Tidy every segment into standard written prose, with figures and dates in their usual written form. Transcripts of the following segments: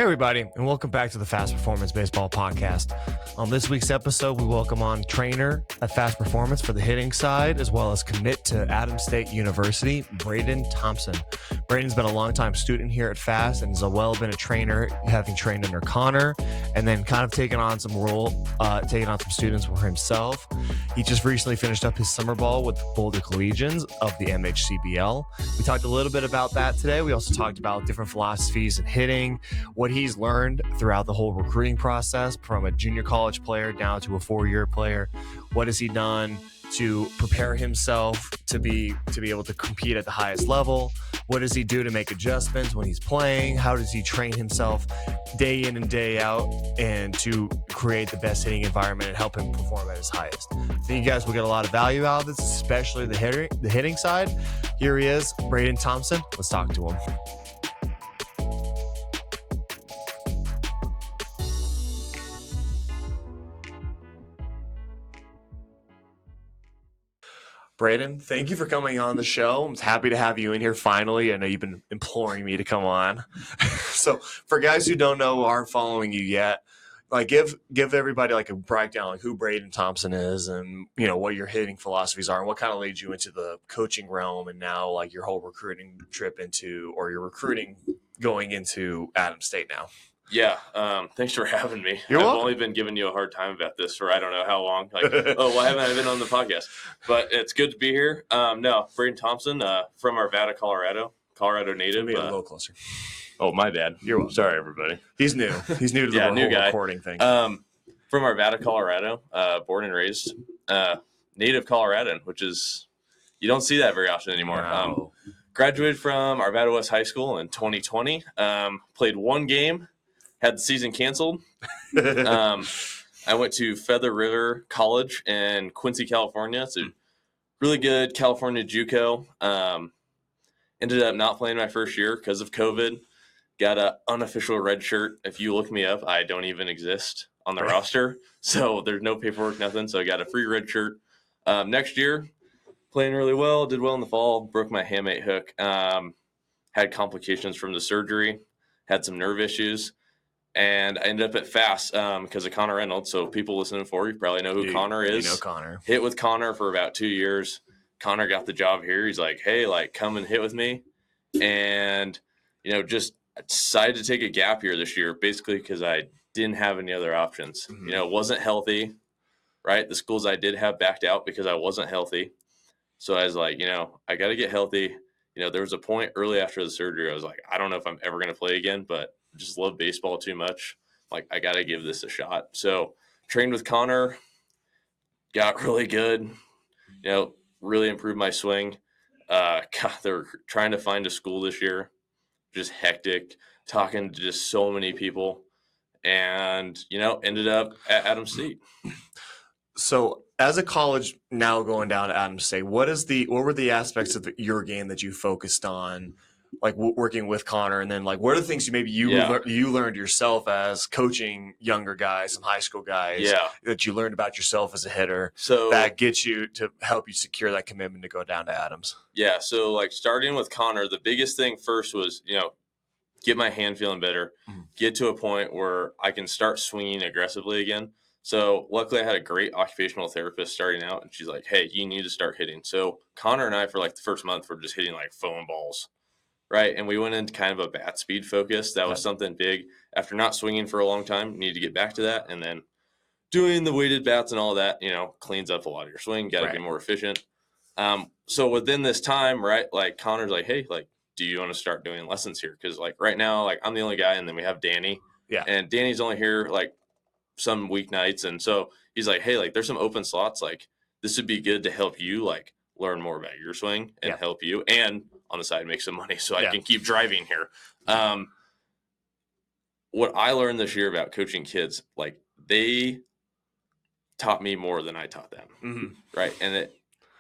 Hey everybody, and welcome back to the Fast Performance Baseball Podcast. On this week's episode, we welcome on trainer at Fast Performance for the hitting side, as well as commit to Adams State University, Braden Thompson. Braden's been a longtime student here at Fast and has been a trainer, having trained under Connor, and then kind of taking on some students for himself. He just recently finished up his summer ball with Boulder Collegians of the MHCBL. We talked a little bit about that today. We also talked about different philosophies in hitting, what he's learned throughout the whole recruiting process from a junior college player down to a four-year player. What has he done to prepare himself to be able to compete at the highest level? What does he do to make adjustments when he's playing? How does he train himself day in and day out and to create the best hitting environment and help him perform at his highest? I think you guys will get a lot of value out of this, especially the hitting side. Here he is, Braden Thompson. Let's talk to him. Braden, thank you for coming on the show. I'm happy to have you in here finally. I know you've been imploring me to come on. So for guys who don't know, aren't following you yet, like give everybody like a breakdown, like who Braden Thompson is and, you know, what your hitting philosophies are and what kind of leads you into the coaching realm and now like your whole recruiting trip into, or your recruiting going into Adams State now. Yeah, thanks for having me. I've only been giving you a hard time about this for I don't know how long. Like, why haven't I been on the podcast? But it's good to be here. No, Braden Thompson from Arvada, Colorado native. Be a little closer. Oh, my bad. You're welcome. Sorry, everybody. He's new. He's new to the whole recording thing. From Arvada, Colorado, born and raised, native Coloradan, which is you don't see that very often anymore. Wow. Graduated from Arvada West High School in 2020. Played one game. Had the season canceled. I went to Feather River College in Quincy, California. It's a really good California JUCO. Ended up not playing my first year because of COVID. Got an unofficial red shirt. If you look me up, I don't even exist on the roster. So there's no paperwork, nothing. So I got a free red shirt. Next year, playing really well. Did well in the fall. Broke my hamate hook. Had complications from the surgery. Had some nerve issues. And I ended up at Fast because of Connor Reynolds. So people listening for you probably know who Connor is. You know Connor. Hit with Connor for about 2 years. Connor got the job here. He's like, hey, like, come and hit with me. And, you know, just decided to take a gap year this year, basically because I didn't have any other options. Mm-hmm. You know, wasn't healthy, right? The schools I did have backed out because I wasn't healthy. So I was like, you know, I got to get healthy. You know, there was a point early after the surgery, I was like, I don't know if I'm ever going to play again, but just love baseball too much. Like, I got to give this a shot. So trained with Connor, got really good, you know, really improved my swing. God, they were trying to find a school this year, just hectic, talking to just so many people, and, you know, ended up at Adams State. So as a college now going down to Adams State, what were the aspects of your game that you focused on, like working with Connor, and then like what are the things you learned yourself as coaching younger guys, some high school guys, that you learned about yourself as a hitter, so that gets you to help you secure that commitment to go down to Adams? Yeah. So like starting with Connor, the biggest thing first was, you know, get my hand feeling better, get to a point where I can start swinging aggressively again. So luckily I had a great occupational therapist starting out, and she's like, hey, you need to start hitting. So Connor and I, for like the first month, were just hitting like phone balls. Right, and we went into kind of a bat speed focus. That was something big. After not swinging for a long time, need to get back to that. And then doing the weighted bats and all that, you know, cleans up a lot of your swing. Got to be more efficient. So within this time, right, like Connor's like, hey, like, do you want to start doing lessons here? Because like right now, like I'm the only guy, and then we have Danny. Yeah. And Danny's only here like some weeknights, and so he's like, hey, like there's some open slots. Like this would be good to help you like learn more about your swing and help you, and on the side make some money so I can keep driving here. What I learned this year about coaching kids, like they taught me more than I taught them, right? And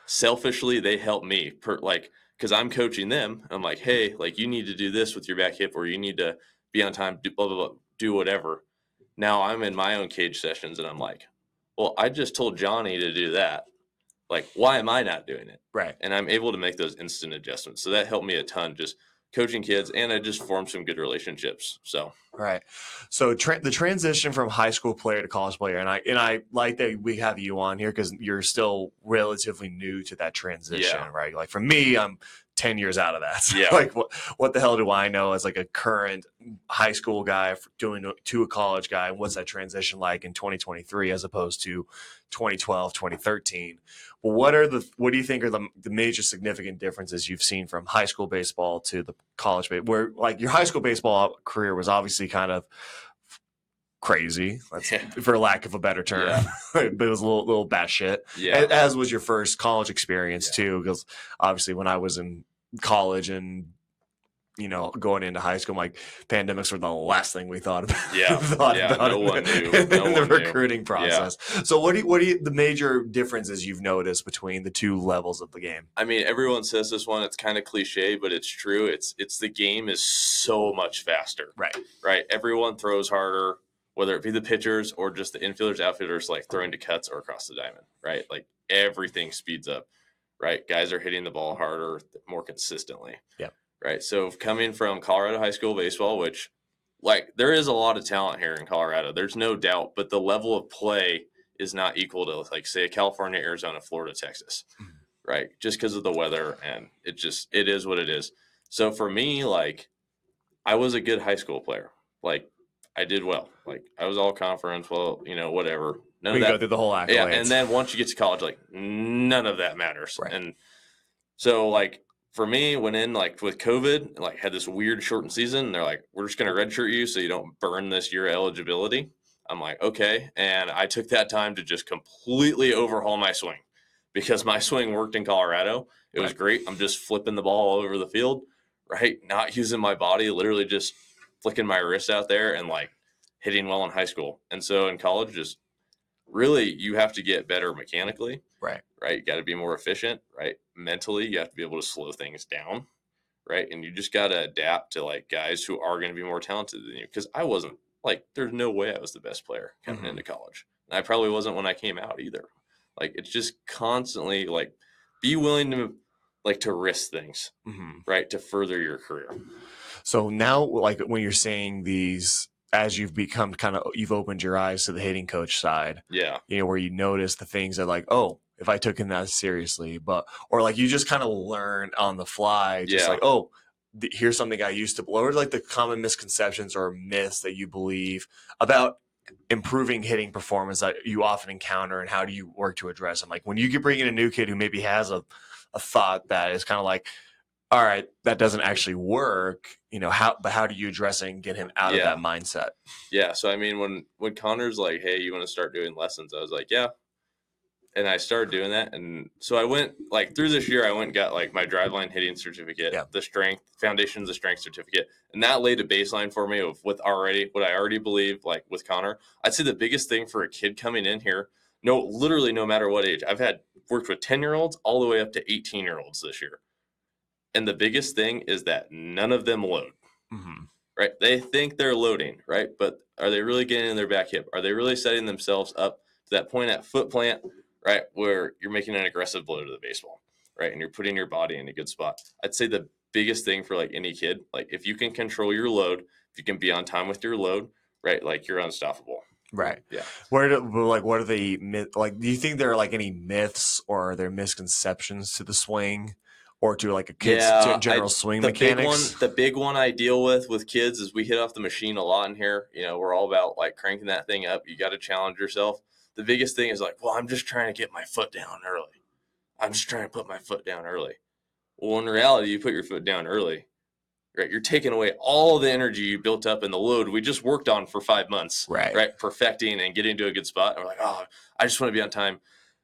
selfishly, they helped me because I'm coaching them. I'm like, hey, like you need to do this with your back hip, or you need to be on time, do blah, blah, blah, do whatever. Now I'm in my own cage sessions and I'm like, well, I just told Johnny to do that. Like, why am I not doing it? Right. And I'm able to make those instant adjustments. So that helped me a ton, just coaching kids, and I just formed some good relationships. So Right. So the transition from high school player to college player, and I like that we have you on here because you're still relatively new to that transition, Yeah. right? Like for me, I'm 10 years out of that. So Yeah. like what the hell do I know as like a current high school guy doing to a college guy? What's that transition like in 2023 as opposed to 2012, 2013? Well, what do you think are the major significant differences you've seen from high school baseball to the college baseball, where like your high school baseball career was obviously kind of crazy, for lack of a better term. Yeah. But it was a little batshit. Yeah. As was your first college experience too, because obviously when I was in college and going into high school, like pandemics were the last thing we thought about. Yeah. No one knew. In the knew. recruiting process. Yeah. So what do you the major differences you've noticed between the two levels of the game? I mean, everyone says this one. It's kind of cliche, but it's true. It's the game is so much faster. Right. Everyone throws harder, whether it be the pitchers or just the infielders, outfielders, like throwing to cuts or across the diamond. Right. Like everything speeds up. Right. Guys are hitting the ball harder, more consistently. Yeah. Right. So coming from Colorado high school baseball, which like there is a lot of talent here in Colorado, there's no doubt, but the level of play is not equal to like say California, Arizona, Florida, Texas. Mm-hmm. Right. Just because of the weather, and it is what it is. So for me, like I was a good high school player. Like I did well. Like I was all conference, whatever. None of that. Go through the whole accolades. Yeah. And then once you get to college, like none of that matters. Right. And so like, for me, went in like with COVID, like had this weird shortened season. And they're like, we're just going to redshirt you so you don't burn this year eligibility. I'm like, okay. And I took that time to just completely overhaul my swing because my swing worked in Colorado. It was great. I'm just flipping the ball all over the field, right? Not using my body, literally just flicking my wrist out there and like hitting well in high school. And so in college, just really you have to get better mechanically. Right. You got to be more efficient, right? Mentally, you have to be able to slow things down, right? And you just got to adapt to like guys who are going to be more talented than you. Because I wasn't like, there's no way I was the best player coming into college. And I probably wasn't when I came out either. Like, it's just constantly like, be willing to like to risk things, right? To further your career. So now, like when you're saying these, as you've become you've opened your eyes to the hitting coach side, where you notice the things that like, oh, if I took him that seriously, or like you just kind of learn on the fly, just like, oh, here's something I used to, or like the common misconceptions or myths that you believe about improving hitting performance that you often encounter, and how do you work to address them? Like when you bring in a new kid who maybe has a thought that is kind of like, all right, that doesn't actually work, how do you address it and get him out of that mindset? Yeah. So, I mean, when Connor's like, hey, you want to start doing lessons? I was like, yeah. And I started doing that. And so I went like through this year, I went and got like my driveline hitting certificate, the strength foundations of strength certificate. And that laid a baseline for me of what I already believe, like with Connor. I'd say the biggest thing for a kid coming in here, literally no matter what age, I've worked with 10-year-olds all the way up to 18-year-olds this year. And the biggest thing is that none of them load, right? They think they're loading, right? But are they really getting in their back hip? Are they really setting themselves up to that point at foot plant, right, where you're making an aggressive blow to the baseball, right? And you're putting your body in a good spot. I'd say the biggest thing for like any kid, like if you can control your load, if you can be on time with your load, right, like you're unstoppable. Right. Yeah. What are the like? Do you think there are like any myths or are there misconceptions to the swing, or to like a kid's general swing mechanics? The big one I deal with kids is we hit off the machine a lot in here. We're all about like cranking that thing up. You got to challenge yourself. The biggest thing is like, well, I'm just trying to get my foot down early. I'm just trying to put my foot down early. Well, in reality, you put your foot down early, right? You're taking away all the energy you built up in the load we just worked on for 5 months, right? Perfecting and getting to a good spot. And we're like, oh, I just want to be on time,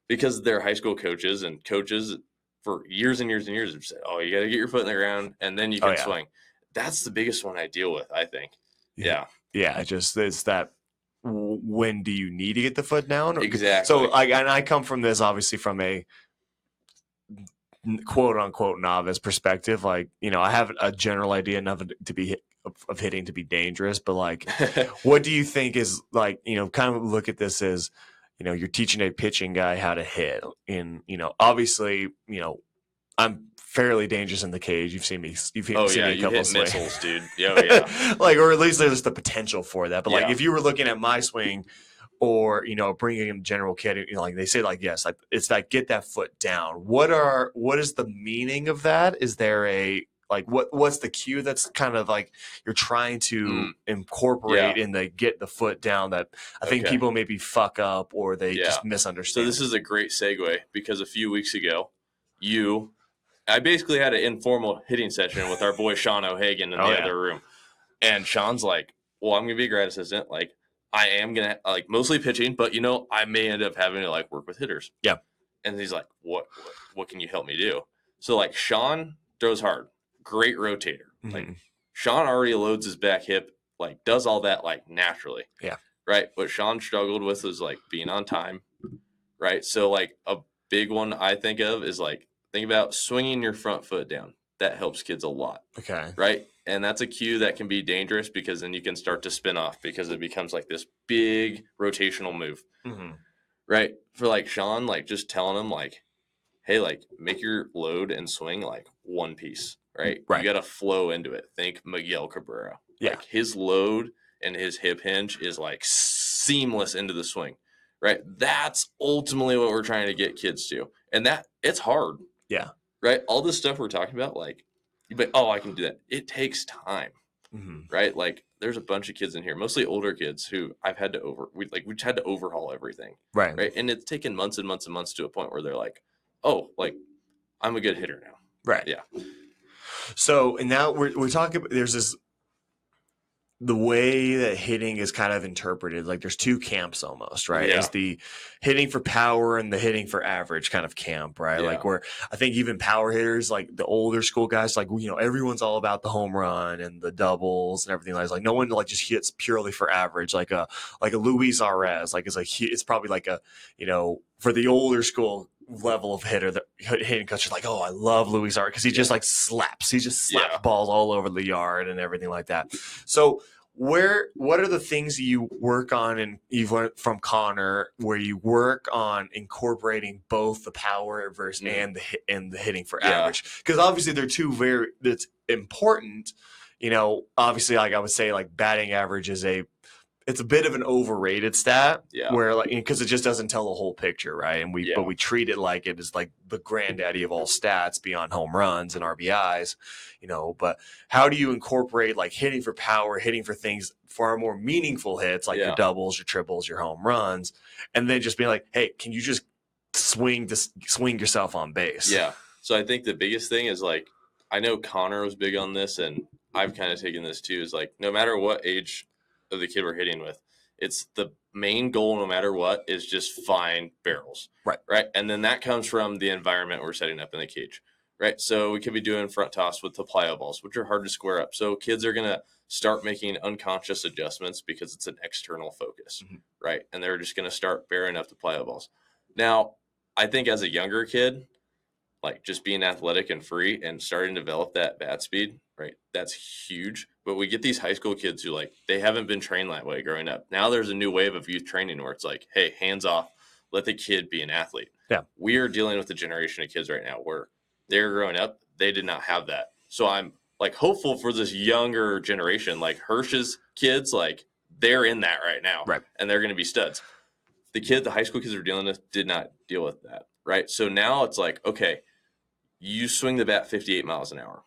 because they're high school coaches, and coaches for years and years and years have said, oh, you got to get your foot in the ground and then you can swing. That's the biggest one I deal with, I think. Yeah. It's that, when do you need to get the foot down? Exactly. So I come from this obviously from a quote unquote novice perspective. Like, I have a general idea enough of hitting to be dangerous, but like, what do you think is like, kind of look at this as, you're teaching a pitching guy how to hit, and, obviously, I'm fairly dangerous in the cage. You've seen me. You've seen me a You couple hit of swings, missiles, dude. Oh yeah, like, or at least there's the potential for that. But like, Yeah. if you were looking at my swing, or bringing in general kid, like they say, like yes, like it's like get that foot down. What is the meaning of that? Is there a like what's the cue that's kind of like you're trying to incorporate Yeah. in the get the foot down that I think Okay. people maybe fuck up or they Yeah. just So misunderstand? this is a great segue because a few weeks ago, I basically had an informal hitting session with our boy Sean O'Hagan in the other room. And Sean's like, well, I'm going to be a grad assistant. Like, I am going to, like, mostly pitching, but, I may end up having to, like, work with hitters. Yeah. And he's like, what can you help me do? So, like, Sean throws hard. Great rotator. Mm-hmm. Like, Sean already loads his back hip, like, does all that, like, naturally. Yeah. Right? What Sean struggled with was, like, being on time. Right? So, like, a big one I think of is, like, think about swinging your front foot down. That helps kids a lot. Okay. Right? And that's a cue that can be dangerous because then you can start to spin off because it becomes like this big rotational move. Mm-hmm. Right? For like Sean, like just telling him like, hey, like make your load and swing like one piece. Right? Right. You got to flow into it. Think Miguel Cabrera. Yeah. Like his load and his hip hinge is like seamless into the swing. Right? That's ultimately what we're trying to get kids to. And that it's hard. Yeah. Right? All this stuff we're talking about, like, but I can do that. It takes time, right? Like, there's a bunch of kids in here, mostly older kids, who I've had to we just had to overhaul everything, right? And it's taken months and months and months to a point where they're like, oh, like I'm a good hitter now, right? Yeah. So, and now we're talking. There's this. The way that hitting is kind of interpreted, like there's two camps almost, right? Yeah. It's the hitting for power and the hitting for average kind of camp, right? Yeah. Like where I think even power hitters, like the older school guys, like, everyone's all about the home run and the doubles and everything. Like no one like just hits purely for average, like a Luis Arez, like it's probably like a, for the older school level of hitter, the hitting coach is like, oh, I love Luis Arez because he just like slaps balls all over the yard and everything like that. So what are the things you work on and you've learned from Connor where you work on incorporating both the power versus and the hitting for average? Because obviously they're two that's important. Obviously, like I would say, like batting average is it's a bit of an overrated stat, where like because it just doesn't tell the whole picture, right? And but we treat it like it is like the granddaddy of all stats beyond home runs and RBIs, But how do you incorporate like hitting for power, hitting for things far more meaningful hits like your doubles, your triples, your home runs, and then just being like, hey, can you just swing yourself on base? Yeah. So I think the biggest thing is like I know Connor was big on this, and I've kind of taken this too. Is like no matter what age of the kid we're hitting with, it's the main goal no matter what is just find barrels, right? And then that comes from the environment we're setting up in the cage, right? So we could be doing front toss with the plyo balls, which are hard to square up, so kids are going to start making unconscious adjustments because it's an external focus, right? And they're just going to start bearing up the plyo balls. Now I think as a younger kid, like just being athletic and free and starting to develop that bat speed, right? That's huge. But we get these high school kids who like, they haven't been trained that way growing up. Now there's a new wave of youth training where it's like, hey, hands off, let the kid be an athlete. Yeah. We are dealing with a generation of kids right now where they're growing up, they did not have that. So I'm like hopeful for this younger generation, like Hirsch's kids, like they're in that right now. Right. And they're going to be studs. The high school kids we're dealing with did not deal with that. Right. So now it's like, okay, you swing the bat 58 miles an hour,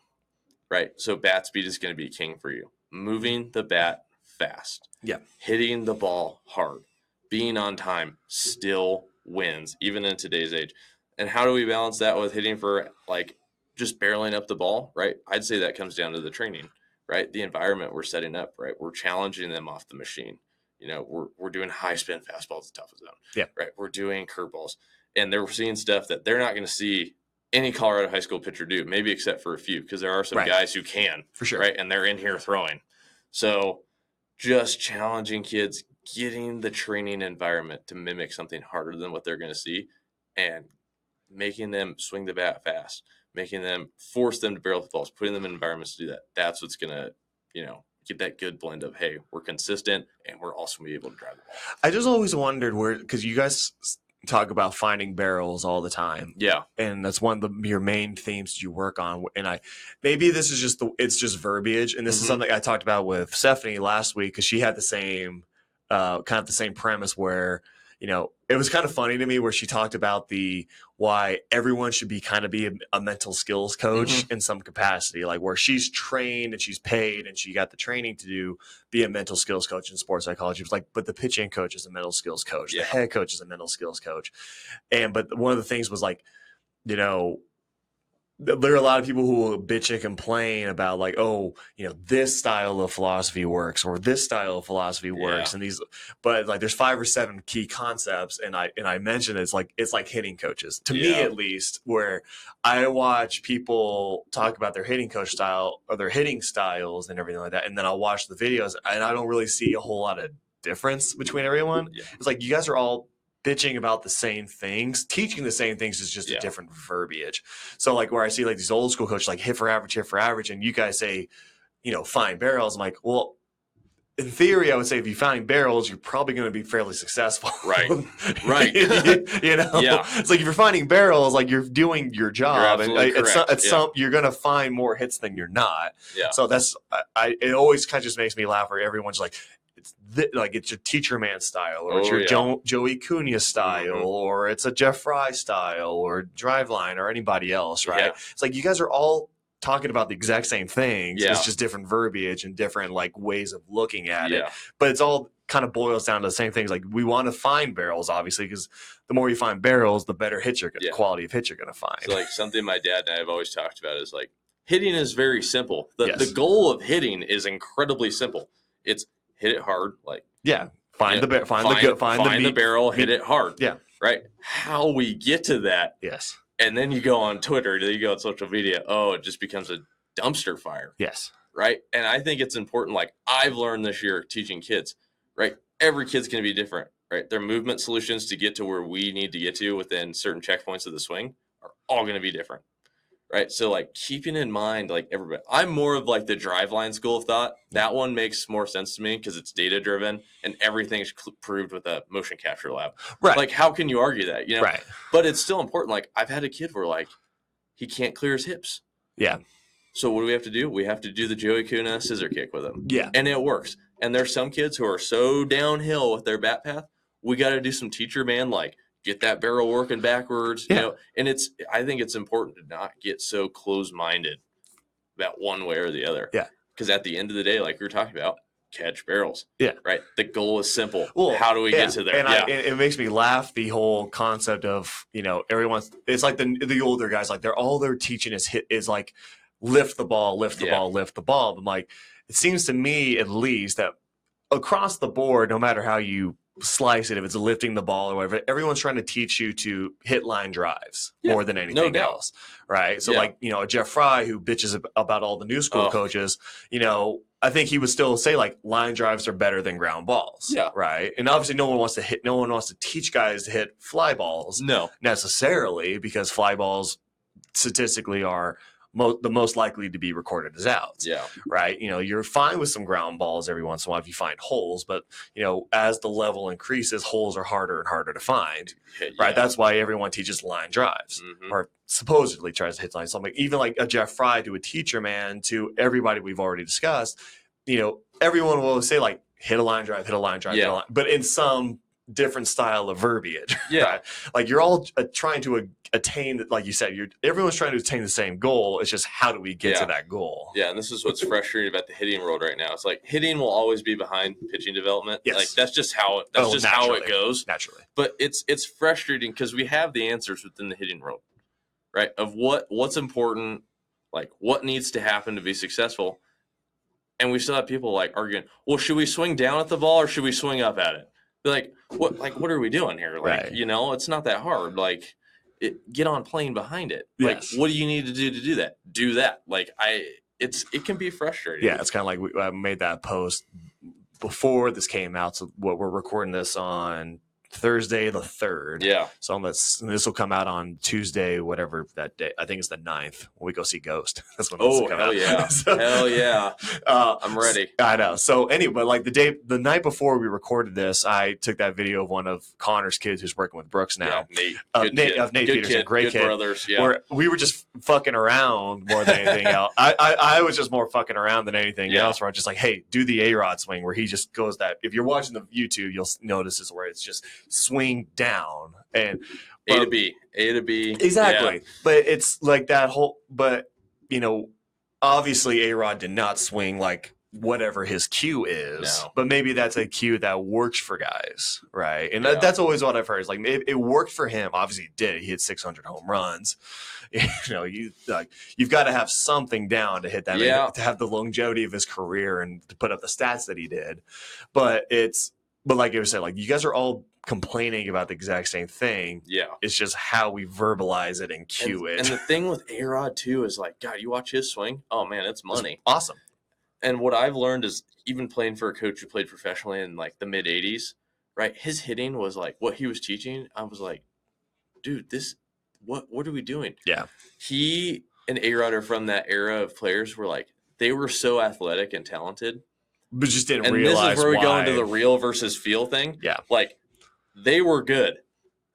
right? So bat speed is going to be king for you. Moving the bat fast. Yeah. Hitting the ball hard. Being on time still wins, even in today's age. And how do we balance that with hitting for like just barreling up the ball, right? I'd say that comes down to the training, right? The environment we're setting up, right? We're challenging them off the machine. We're doing high spin fastballs at toughest zone. Yeah. Right. We're doing curveballs. And they're seeing stuff that they're not going to see any Colorado high school pitcher do, maybe except for a few, because there are some guys who can, for sure, right? And they're in here throwing. So just challenging kids, getting the training environment to mimic something harder than what they're going to see, and making them swing the bat fast, making them force them to barrel the balls, putting them in environments to do that. That's what's going to, get that good blend of, hey, we're consistent and we're also going to be able to drive the ball. I just always wondered because you guys talk about finding barrels all the time. Yeah. And that's one of your main themes you work on. And maybe this is it's just verbiage. And this is something I talked about with Stephanie last week, because she had the same, kind of the same premise where, it was kind of funny to me where she talked about why everyone should be a mental skills coach in some capacity, like where she's trained and she's paid and she got the training to be a mental skills coach in sports psychology. It was like, but the pitching coach is a mental skills coach. The head coach is a mental skills coach. But one of the things was like, there are a lot of people who will bitch and complain about like, this style of philosophy works or this style of philosophy works. And but like there's 5 or 7 key concepts. And I mentioned it's like hitting coaches to me, at least, where I watch people talk about their hitting coach style or their hitting styles and everything like that. And then I'll watch the videos and I don't really see a whole lot of difference between everyone. It's like, you guys are all bitching about the same things, teaching the same things is just a different verbiage. So like where I see like these old school coaches like hit for average, and you guys say, find barrels. I'm like, well, in theory, I would say if you find barrels, you're probably going to be fairly successful. Right. It's like if you're finding barrels, like you're doing your job, and you're going to find more hits than you're not. Yeah. So that's it always kind of just makes me laugh where everyone's like, it's your teacher man style, or it's your Joey Cunha style, or it's a Jeff Fry style, or Driveline, or anybody else, right? Yeah. It's like you guys are all talking about the exact same things. Yeah. It's just different verbiage and different like ways of looking at it. But it's all kind of boils down to the same things. Like we want to find barrels, obviously, because the more you find barrels, the better quality of hits you're going to find. So like something my dad and I have always talked about is like hitting is very simple. The goal of hitting is incredibly simple. It's hit it hard, like find the barrel, hit it hard. Yeah, right. How we get to that, and then you go on Twitter, then you go on social media. Oh, it just becomes a dumpster fire. Yes, right. And I think it's important. Like I've learned this year teaching kids, right? Every kid's going to be different, right? Their movement solutions to get to where we need to get to within certain checkpoints of the swing are all going to be different. Right. So like keeping in mind, like everybody, I'm more of like the Driveline school of thought. That one makes more sense to me because it's data driven and everything's proved with a motion capture lab. Right. Like how can you argue that, Right. But it's still important. Like I've had a kid where like he can't clear his hips. Yeah. So what do we have to do? We have to do the Joey Cunha scissor kick with him. Yeah. And it works. And there's some kids who are so downhill with their bat path. We got to do some teacher man, like get that barrel working backwards, and I think it's important to not get so close-minded about one way or the other. Yeah. Because at the end of the day, like we were talking about, catch barrels. Yeah. Right. The goal is simple. Well, how do we get to there? And it makes me laugh, the whole concept of, it's like the older guys, like all they're teaching is like lift the ball. But like, it seems to me at least that across the board, no matter how you slice it, if it's lifting the ball or whatever, everyone's trying to teach you to hit line drives more than anything else, right? So like, a Jeff Fry who bitches about all the new school coaches, I think he would still say like line drives are better than ground balls, right? And obviously no one wants to teach guys to hit fly balls necessarily, because fly balls statistically are the most likely to be recorded as outs. Yeah. Right. You're fine with some ground balls every once in a while if you find holes, but as the level increases, holes are harder and harder to find. Right. That's why everyone teaches line drives or supposedly tries to hit lines. So I'm like, even like a Jeff Fry to a teacher man to everybody we've already discussed, everyone will say like hit a line drive, but in some different style of verbiage. Yeah. Right? Like you're all trying to attain, like you said, everyone's trying to attain the same goal. It's just how do we get to that goal? Yeah. And this is what's frustrating about the hitting world right now. It's like hitting will always be behind pitching development. Yes. Like that's just how it goes. Naturally. But it's frustrating because we have the answers within the hitting world, right? Of what's important, like what needs to happen to be successful. And we still have people like arguing, well, should we swing down at the ball or should we swing up at it? They're like, what are we doing here? Like, it's not that hard. Like, get on plane behind it. Like, what do you need to do that? Do that. Like, it can be frustrating. Yeah, it's kind of like I made that post before this came out. So we're recording this on Thursday the 3rd. Yeah. So this will come out on Tuesday, whatever that day. I think it's the 9th when we go see Ghost. That's when this will come out. Yeah. So, hell yeah. I'm ready. I know. So anyway, like the night before we recorded this, I took that video of one of Connor's kids who's working with Brooks now. Yeah, Nate. Nate good Peterson, kid. great good kid. brothers. Yeah. Where we were just fucking around more than anything else. I was just more fucking around than anything else. Where I'm just like, hey, do the A-Rod swing, where he just goes that. If you're watching the YouTube, you'll notice this where it's just swing down and A to B. Exactly. Yeah. But it's like that whole. But obviously A-Rod did not swing like whatever his cue is. No. But maybe that's a cue that works for guys, right? And that's always what I've heard. Is like it worked for him. Obviously, it did. He hit 600 home runs. You've got to have something down to hit that. To have the longevity of his career and to put up the stats that he did. But like you said, like you guys are all complaining about the exact same thing. Yeah. It's just how we verbalize it and cue it. And the thing with A-Rod too is like, God, you watch his swing. Oh man, it's money. It's awesome. And what I've learned is even playing for a coach who played professionally in like the mid 80s, right? His hitting was like what he was teaching. I was like, dude, what are we doing? Yeah. He and A-Rod are from that era of players where like they were so athletic and talented. But just didn't and realize. And this is where why. we go into the real versus feel thing. Yeah. Like they were good.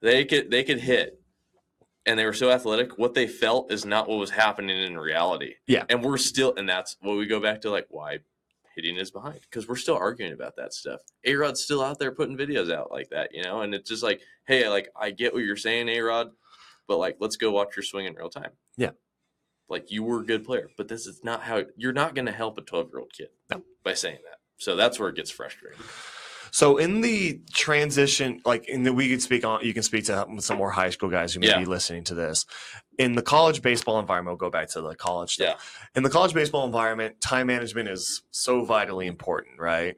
They could hit. And they were so athletic. What they felt is not what was happening in reality. Yeah. And we're still, and that's what we go back to, like, why hitting is behind. Because we're still arguing about that stuff. A-Rod's still out there putting videos out like that, And it's just like, hey, like, I get what you're saying, A-Rod, but, like, let's go watch your swing in real time. Yeah. Like, you were a good player, but this is not how, you're not going to help a 12-year-old kid by saying that. So that's where it gets frustrating. So in the transition, like you can speak to some more high school guys who may be listening to this. In the college baseball environment, we'll go back to the college stuff. Yeah. In the college baseball environment, time management is so vitally important, right?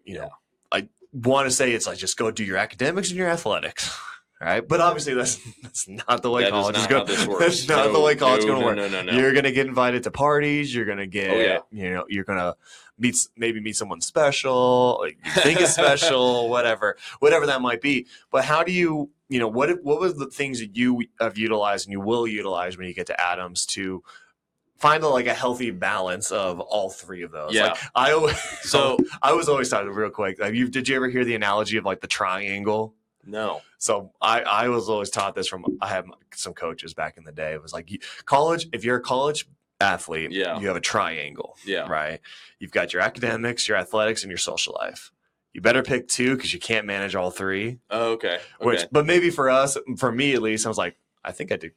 I want to say it's like just go do your academics and your athletics. Right, but obviously that's not the way college is going. That's not the way college is going to work. No. You're going to get invited to parties. You're going to get, you're going to meet someone special, like you think is special, whatever that might be. But how do you, what was the things that you have utilized and you will utilize when you get to Adams to find a healthy balance of all three of those? Yeah. Like I was always taught real quick. Like did you ever hear the analogy of like the triangle? No. So I was always taught this I had some coaches back in the day. It was like college, if you're a college athlete, you have a triangle. Yeah. Right. You've got your academics, your athletics, and your social life. You better pick two because you can't manage all three. Oh, okay. But maybe for me at least, I was like, I think I did.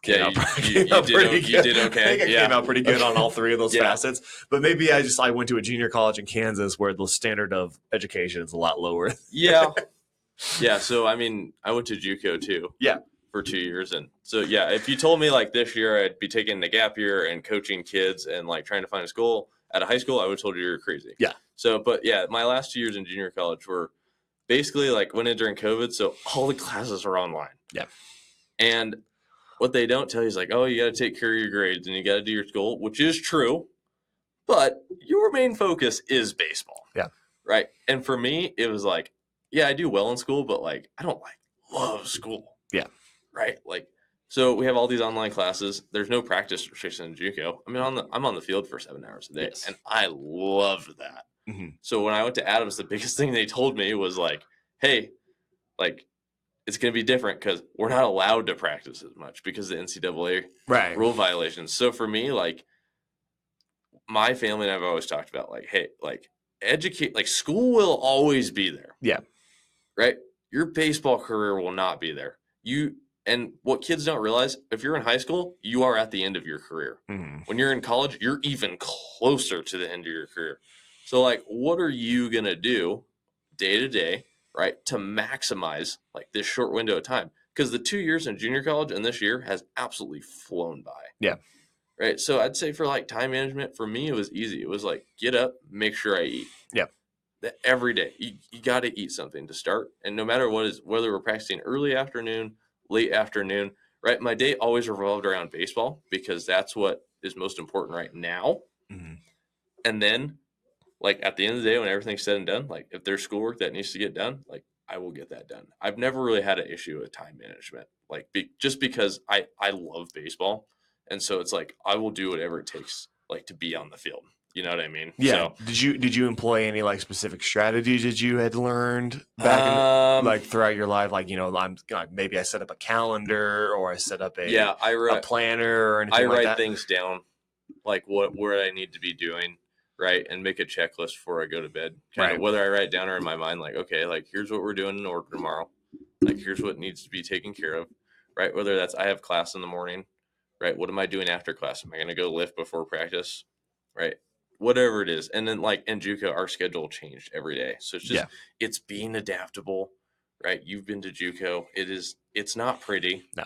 You did okay. I think I came out pretty good on all three of those facets. But maybe I went to a junior college in Kansas where the standard of education is a lot lower. Yeah. Yeah, so I mean, I went to JUCO too. Yeah. For 2 years, and so if you told me like this year I'd be taking the gap year and coaching kids and like trying to find a school at a high school, I would have told you you're crazy. Yeah. So, but my last 2 years in junior college were basically like went in during COVID, so all the classes were online. Yeah. And what they don't tell you is like, oh, you got to take care of your grades and you got to do your school, which is true, but your main focus is baseball. Yeah. Right. And for me, it was like, yeah, I do well in school, but like I don't love school. Yeah. Right. Like, so we have all these online classes. There's no practice restriction in JUCO. I mean, I'm on the field for 7 hours a day, and I loved that. Mm-hmm. So when I went to Adams, the biggest thing they told me was like, hey, like it's going to be different because we're not allowed to practice as much because of the NCAA rule violations. So for me, like my family and I've always talked about like, hey, like educate, like school will always be there. Yeah. Right. Your baseball career will not be there. And what kids don't realize, if you're in high school, you are at the end of your career. Mm-hmm. When you're in college, you're even closer to the end of your career. So like, what are you going to do day to day, right, to maximize like this short window of time? Because the 2 years in junior college and this year has absolutely flown by. Yeah. Right. So I'd say for like time management, for me, it was easy. It was like, get up, make sure I eat. Yeah. That every day you got to eat something to start. And no matter whether we're practicing early afternoon, late afternoon, right? My day always revolved around baseball because that's what is most important right now. Mm-hmm. And then like at the end of the day, when everything's said and done, like if there's schoolwork that needs to get done, like I will get that done. I've never really had an issue with time management, like just because I love baseball, and so it's like I will do whatever it takes, like to be on the field. You know what I mean? Yeah. So, Did you employ any like specific strategies that you had learned back in like throughout your life? Like, maybe I set up a calendar or I set up a planner or anything like that. I write things down, like what I need to be doing, right, and make a checklist before I go to bed. Kind of whether I write down or in my mind, like, okay, like here's what we're doing in order tomorrow. Like here's what needs to be taken care of, right? Whether that's I have class in the morning, right? What am I doing after class? Am I going to go lift before practice, right? Whatever it is. And then like in JUCO, our schedule changed every day. So it's just, it's being adaptable, right? You've been to JUCO. It's not pretty. No.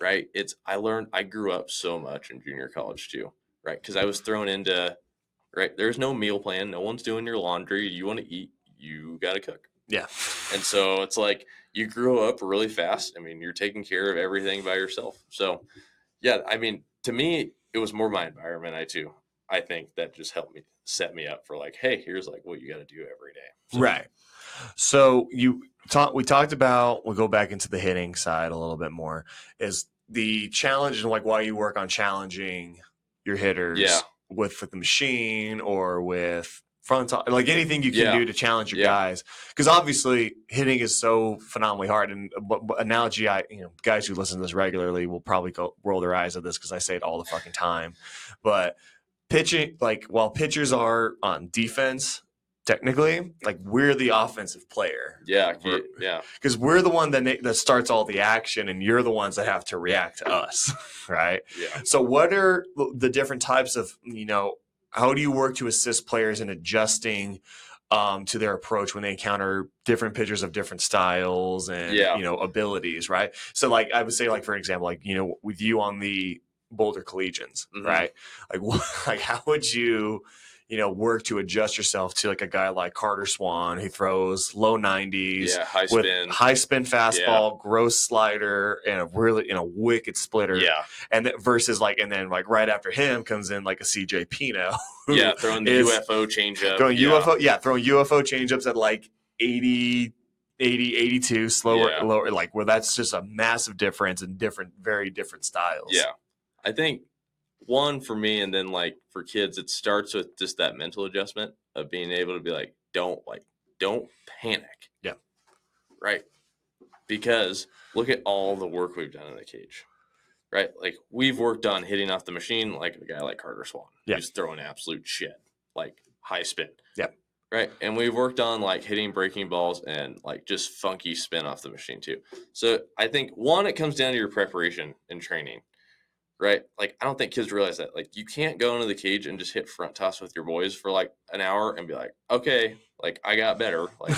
Right. I grew up so much in junior college too, right? Because I was thrown into, right, there's no meal plan. No one's doing your laundry. You want to eat, you got to cook. Yeah. And so it's like you grew up really fast. I mean, you're taking care of everything by yourself. So, yeah, I mean, to me, it was more my environment, I think that just helped me set me up for like, hey, here's like what you got to do every day. So, right. So we talked about, we'll go back into the hitting side a little bit more, is the challenge and like why you work on challenging your hitters with the machine or with front, like anything you can do to challenge your guys. Because obviously hitting is so phenomenally hard. And analogy, guys who listen to this regularly will probably roll their eyes at this because I say it all the fucking time. But pitching, like while pitchers are on defense, technically, like we're the offensive player. Yeah. Because we're the one that starts all the action, and you're the ones that have to react to us, right? Yeah. So what are the different types of, how do you work to assist players in adjusting to their approach when they encounter different pitchers of different styles and, abilities, right? So like I would say, like, for example, like, with you on the Boulder Collegians, right? Like how would you, work to adjust yourself to like a guy like Carter Swan who throws low 90s, high spin fastball, gross slider, and a wicked splitter. Yeah. And versus like, and then like right after him comes in like a CJ Pino. Throwing the UFO changeup. Throwing UFO changeups at like 80, 82, slower, lower, like where that's just a massive difference in very different styles. Yeah. I think one for me, and then like for kids, it starts with just that mental adjustment of being able to be like, don't panic. Yeah. Right. Because look at all the work we've done in the cage, right? Like we've worked on hitting off the machine, like a guy like Carter Swan, who's throwing absolute shit, like high spin. Yeah. Right. And we've worked on like hitting breaking balls and like just funky spin off the machine too. So I think it comes down to your preparation and training. Right. Like, I don't think kids realize that. Like, you can't go into the cage and just hit front toss with your boys for like an hour and be like, okay, like I got better. Like,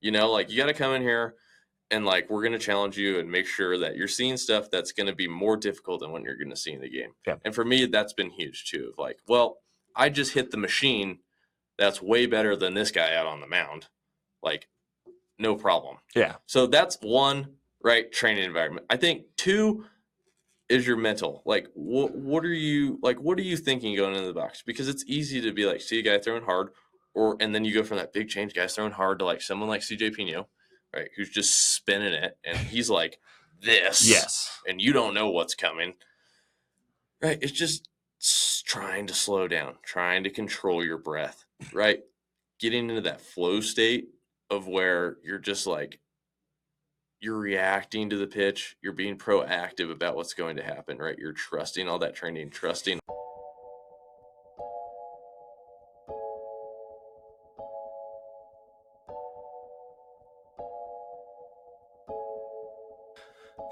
like you got to come in here and like, we're going to challenge you and make sure that you're seeing stuff that's going to be more difficult than what you're going to see in the game. Yeah. And for me, that's been huge too. Of like, well, I just hit the machine that's way better than this guy out on the mound. Like, no problem. Yeah. So that's one, right, training environment. I think two is your mental. Like, what are you thinking going into the box? Because it's easy to be like, see a guy throwing hard, and then you go from that big change, guys throwing hard, to like someone like CJ Pino, right, who's just spinning it, and he's like this. Yes. And you don't know what's coming. Right? It's just trying to slow down, trying to control your breath, right? Getting into that flow state of where you're just like, you're reacting to the pitch. You're being proactive about what's going to happen, right? You're trusting all that training, trusting.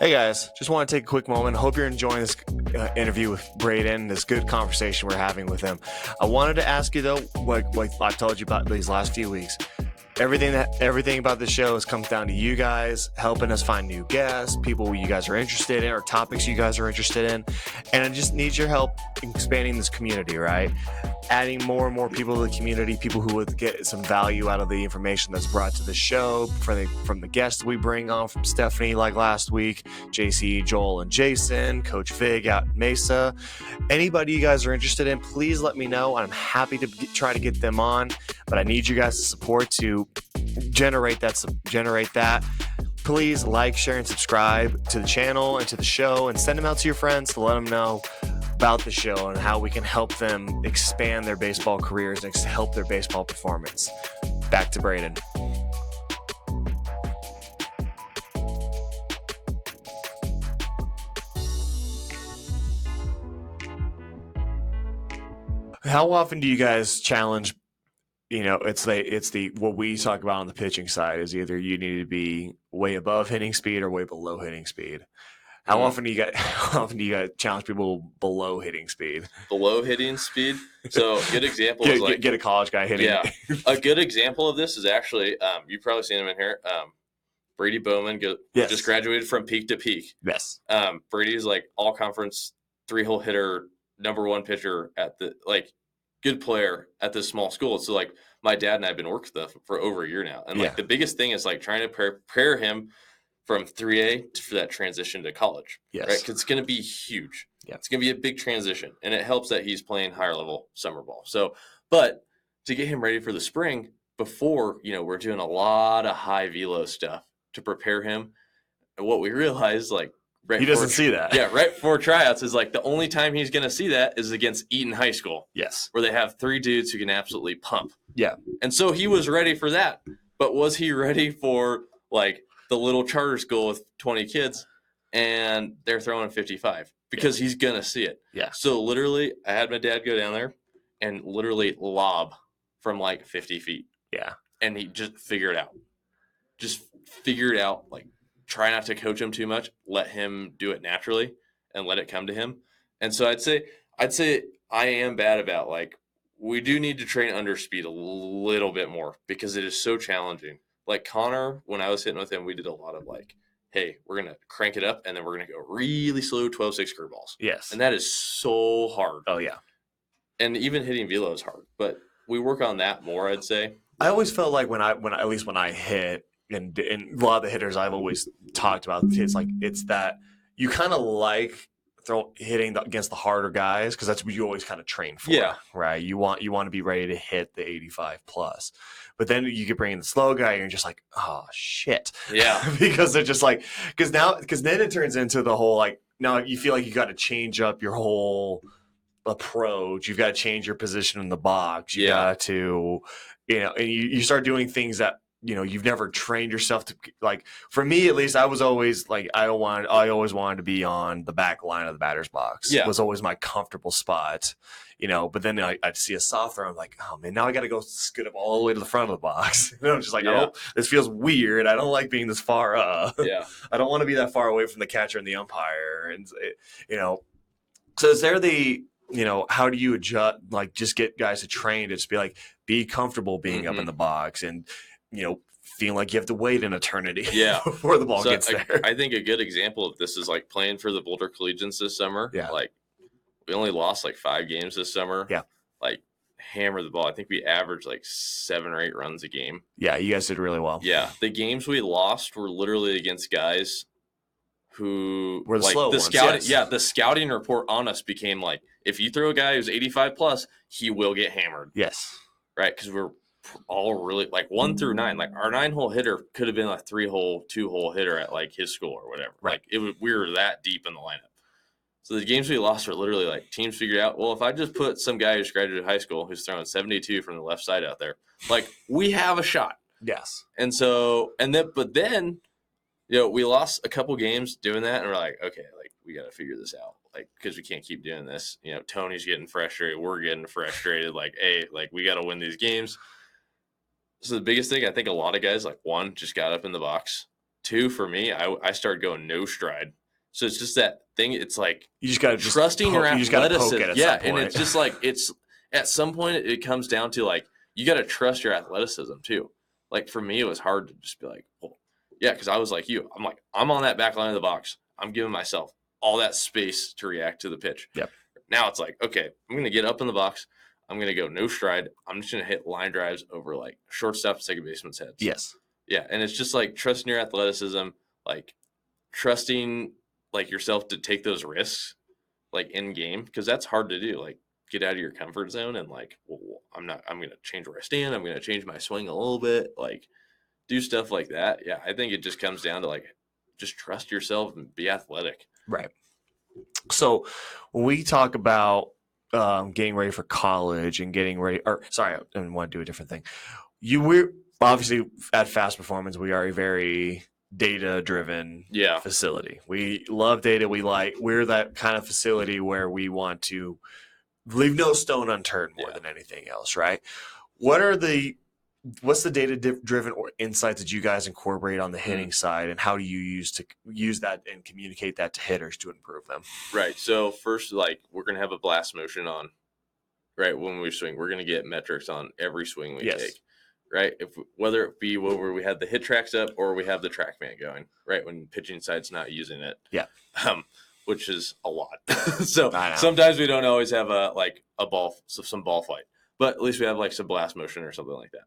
Hey guys, just want to take a quick moment. I hope you're enjoying this interview with Braden, this good conversation we're having with him. I wanted to ask you though, like I've told you about these last few weeks, everything about the show comes down to you guys helping us find new guests, people you guys are interested in, or topics you guys are interested in. And I just need your help expanding this community, right? Adding more and more people to the community, people who would get some value out of the information that's brought to the show from the guests we bring on, from Stephanie like last week, JC, Joel, and Jason, Coach Vig out in Mesa. Anybody you guys are interested in, please let me know. I'm happy to try to get them on, but I need you guys' support to generate that. Please like, share, and subscribe to the channel and to the show, and send them out to your friends to let them know about the show and how we can help them expand their baseball careers and help their baseball performance. Back to Braden. How often do you guys challenge? It's the what we talk about on the pitching side is either you need to be way above hitting speed or way below hitting speed. How often do you guys challenge people below hitting speed? Below hitting speed. So a good example is like get a college guy hitting. Yeah, a good example of this is actually you've probably seen him in here. Brady Bowman just graduated from peak to peak. Yes. Brady's like all conference 3-hole hitter, #1 pitcher at the good player at this small school. So like my dad and I have been working with him for over a year now. And the biggest thing is like trying to prepare him from 3A for that transition to college. Yes. Right. Cause it's going to be huge. Yeah. It's going to be a big transition, and it helps that he's playing higher level summer ball. So, but to get him ready for the spring before, we're doing a lot of high velo stuff to prepare him. And what we realized, he doesn't see that. Yeah, right before tryouts is the only time he's going to see that is against Eaton High School. Yes. Where they have 3 dudes who can absolutely pump. Yeah. And so he was ready for that. But was he ready for the little charter school with 20 kids and they're throwing 55? Because he's going to see it. Yeah. So literally I had my dad go down there and literally lob from 50 feet. Yeah. And he just figured it out. Try not to coach him too much. Let him do it naturally and let it come to him. And so I'd say I am bad about we do need to train under speed a little bit more because it is so challenging. Connor, when I was hitting with him, we did a lot of hey, we're going to crank it up and then we're going to go really slow 12-6 curveballs. Yes. And that is so hard. Oh, yeah. And even hitting velo is hard, but we work on that more, I'd say. I always felt like when I hit, and a lot of the hitters I've always talked about, it's that you kind of hitting against the harder guys because that's what you always kind of train for. Yeah. Right. You want to be ready to hit the 85 plus, but then you could bring in the slow guy and you're just like, oh shit. Yeah. Because they're just because then it turns into the whole now you feel like you got to change up your whole approach. You've got to change your position in the box. You got to, and you start doing things that you've never trained yourself to for me at least. I was always I always wanted to be on the back line of the batter's box. Yeah. Was always my comfortable spot, but then I'd see a soft throw. I'm like, oh man, now I got to go scoot up all the way to the front of the box. And I'm just oh, this feels weird. I don't like being this far up. Yeah. I don't want to be that far away from the catcher and the umpire. And so is there how do you adjust, just get guys to train to just be comfortable being up in the box and, feeling like you have to wait an eternity before the ball gets there. I think a good example of this is playing for the Boulder Collegians this summer. Yeah. We only lost 5 games this summer. Yeah. Hammer the ball. I think we averaged 7 or 8 runs a game. Yeah, you guys did really well. Yeah. The games we lost were literally against guys who were the slow ones. Scouting, yes. Yeah, the scouting report on us became if you throw a guy who's 85 plus, he will get hammered. Yes. Right, because we're all really 1 through 9. Our 9-hole hitter could have been a 3-hole, 2-hole hitter at his school or whatever. Right. We were that deep in the lineup. So the games we lost were literally teams figured out, well, if I just put some guy who's graduated high school who's throwing 72 from the left side out there, we have a shot. Yes. And so but then we lost a couple games doing that, and we're okay, we got to figure this out, because we can't keep doing this. Tony's getting frustrated, we're getting frustrated. Hey, we got to win these games. So the biggest thing, I think a lot of guys, 1, just got up in the box. 2, for me, I started going no stride. So it's just that thing. It's you just got to trusting your athleticism. Yeah, and it's just it's at some point it comes down to you got to trust your athleticism too. For me, it was hard to just be well, yeah, because I was like you. I'm on that back line of the box. I'm giving myself all that space to react to the pitch. Yep. Now it's okay, I'm going to get up in the box. I'm going to go no stride. I'm just going to hit line drives over shortstop and second baseman's heads. Yes. Yeah. And it's just trusting your athleticism, trusting yourself to take those risks in game, because that's hard to do. Get out of your comfort zone and well, I'm going to change where I stand. I'm going to change my swing a little bit. do stuff like that. Yeah, I think it just comes down to like just trust yourself and be athletic. Right. So when we talk about getting ready for college and getting ready, or sorry, I didn't want to do a different thing. We're obviously at Fast Performance, we are a very data driven facility. We love data. We're that kind of facility where we want to leave no stone unturned more than anything else, right? What's the data driven insights that you guys incorporate on the hitting side, and how do you use that and communicate that to hitters to improve them? Right. So first, like, we're going to have a blast motion on, right? When we swing, we're going to get metrics on every swing we take, right? Whether it be where we have the hit tracks up or we have the TrackMan going, right? When pitching side's not using it. Yeah. Which is a lot. So sometimes we don't always have some ball flight, but at least we have like some blast motion or something like that.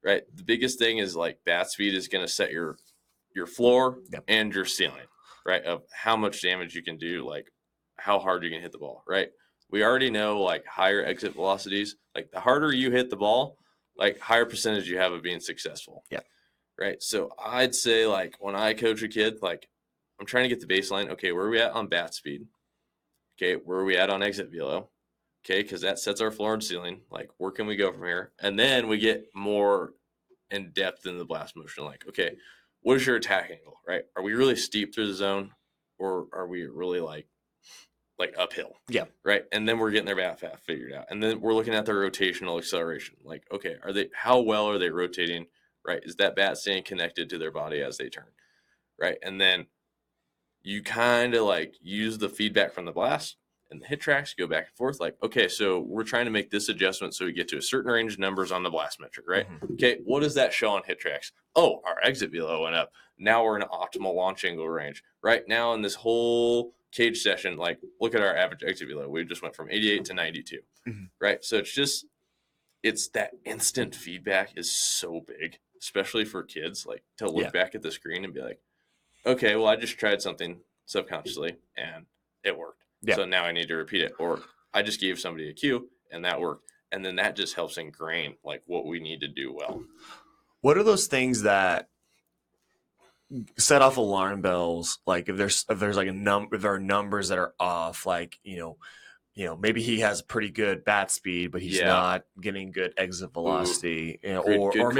Right. The biggest thing is like bat speed is going to set your floor and your ceiling, right? Of how much damage you can do, like how hard you can hit the ball, right? We already know like higher exit velocities, like the harder you hit the ball, like higher percentage you have of being successful. Yeah. Right. So I'd say like when I coach a kid, like I'm trying to get the baseline. Okay. Where are we at on bat speed? Okay. Where are we at on exit velo? Okay, because that sets our floor and ceiling. Like, where can we go from here? And then we get more in depth in the blast motion. Like, okay, what is your attack angle, right? Are we really steep through the zone, or are we really like uphill? Yeah. Right. And then we're getting their bat fat figured out. And then we're looking at their rotational acceleration. Like, okay, how well are they rotating? Right? Is that bat staying connected to their body as they turn? Right. And then you kind of like use the feedback from the blast and the hit tracks, go back and forth. Like, okay, so we're trying to make this adjustment so we get to a certain range of numbers on the blast metric, right? Mm-hmm. Okay, what does that show on hit tracks? Oh, our exit velo went up. Now we're in an optimal launch angle range. Right now in this whole cage session, like, look at our average exit velo. We just went from 88 to 92, right? So it's that instant feedback is so big, especially for kids, like to look back at the screen and be like, okay, well, I just tried something subconsciously and it worked. Yeah. So now I need to repeat it. Or I just gave somebody a cue and that worked. And then that just helps ingrain like what we need to do well. What are those things that set off alarm bells? Like if there's like if there are numbers that are off, like, maybe he has pretty good bat speed, but he's not getting good exit velocity. Or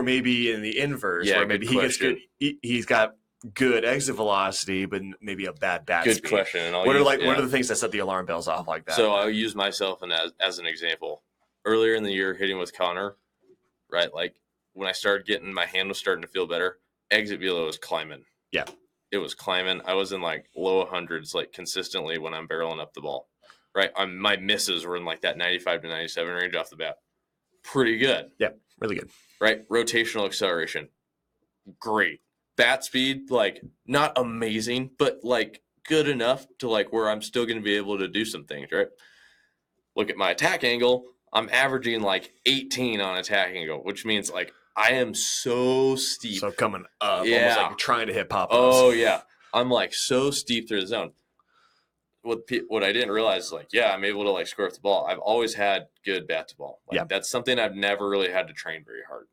maybe in the inverse, where maybe he gets good. He's got good exit velocity, but maybe a bad bat speed. Good question. And what are the things that set the alarm bells off like that? So I'll use myself as an example. Earlier in the year, hitting with Connor, right? Like when I started getting, my hand was starting to feel better. Exit velo was climbing. Yeah, it was climbing. I was in like low hundreds, like consistently when I'm barreling up the ball. Right, my misses were in like that 95 to 97 range off the bat. Pretty good. Yeah, really good. Right, rotational acceleration, great. Bat speed, like not amazing, but like good enough to like where I'm still going to be able to do some things, right? Look at my attack angle. I'm averaging like 18 on attack angle, which means like I am so steep. So coming up, almost like trying to hit pop-ups. Oh, yeah. I'm like so steep through the zone. What I didn't realize is like, I'm able to like score with the ball. I've always had good bat to ball. Like, that's something I've never really had to train very hard.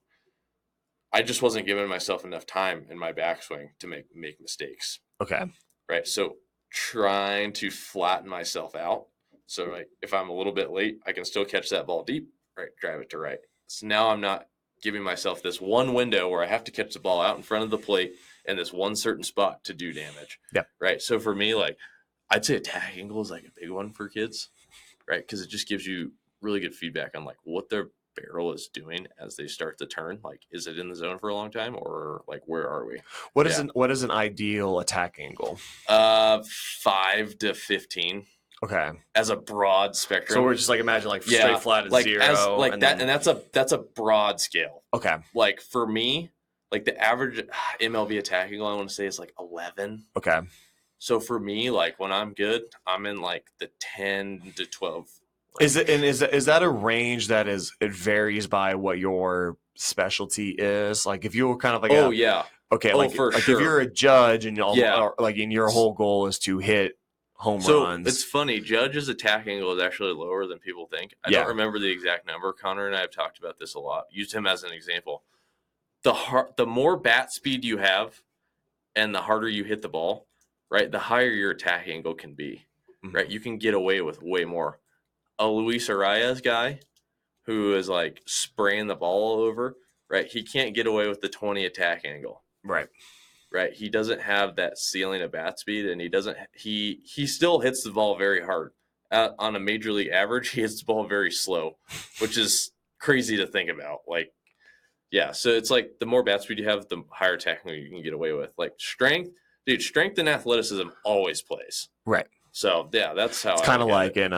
I just wasn't giving myself enough time in my backswing to make mistakes. Okay. Right. So trying to flatten myself out. So like if I'm a little bit late, I can still catch that ball deep, right? Drive it to right. So now I'm not giving myself this one window where I have to catch the ball out in front of the plate in this one certain spot to do damage. Yeah. Right. So for me, like I'd say attack angle is like a big one for kids, right? Because it just gives you really good feedback on like what their barrel is doing as they start the turn. Like, is it in the zone for a long time, or like where are we? What is an ideal attack angle? 5 to 15. Okay. As a broad spectrum. So we're just like imagine like straight flat at like 0. And that's a broad scale. Okay. Like for me, like the average MLB attack angle I want to say is like 11. Okay. So for me, like when I'm good, I'm in like the 10 to 12. Is that a range that it varies by what your specialty is? Like if you're kind of like if you're a judge and and your whole goal is to hit home runs. It's funny, Judge's attack angle is actually lower than people think. I don't remember the exact number. Connor and I have talked about this a lot. Used him as an example. the more bat speed you have and the harder you hit the ball, right, the higher your attack angle can be, right? You can get away with way more. A Luis Arias guy who is like spraying the ball all over, right? He can't get away with the 20 attack angle. Right. Right. He doesn't have that ceiling of bat speed, and he still hits the ball very hard. On a major league average, he hits the ball very slow, which is crazy to think about. Like, yeah, so it's like the more bat speed you have, the higher tackle you can get away with. Like strength and athleticism always plays. Right. So yeah, that's how it's kind of like in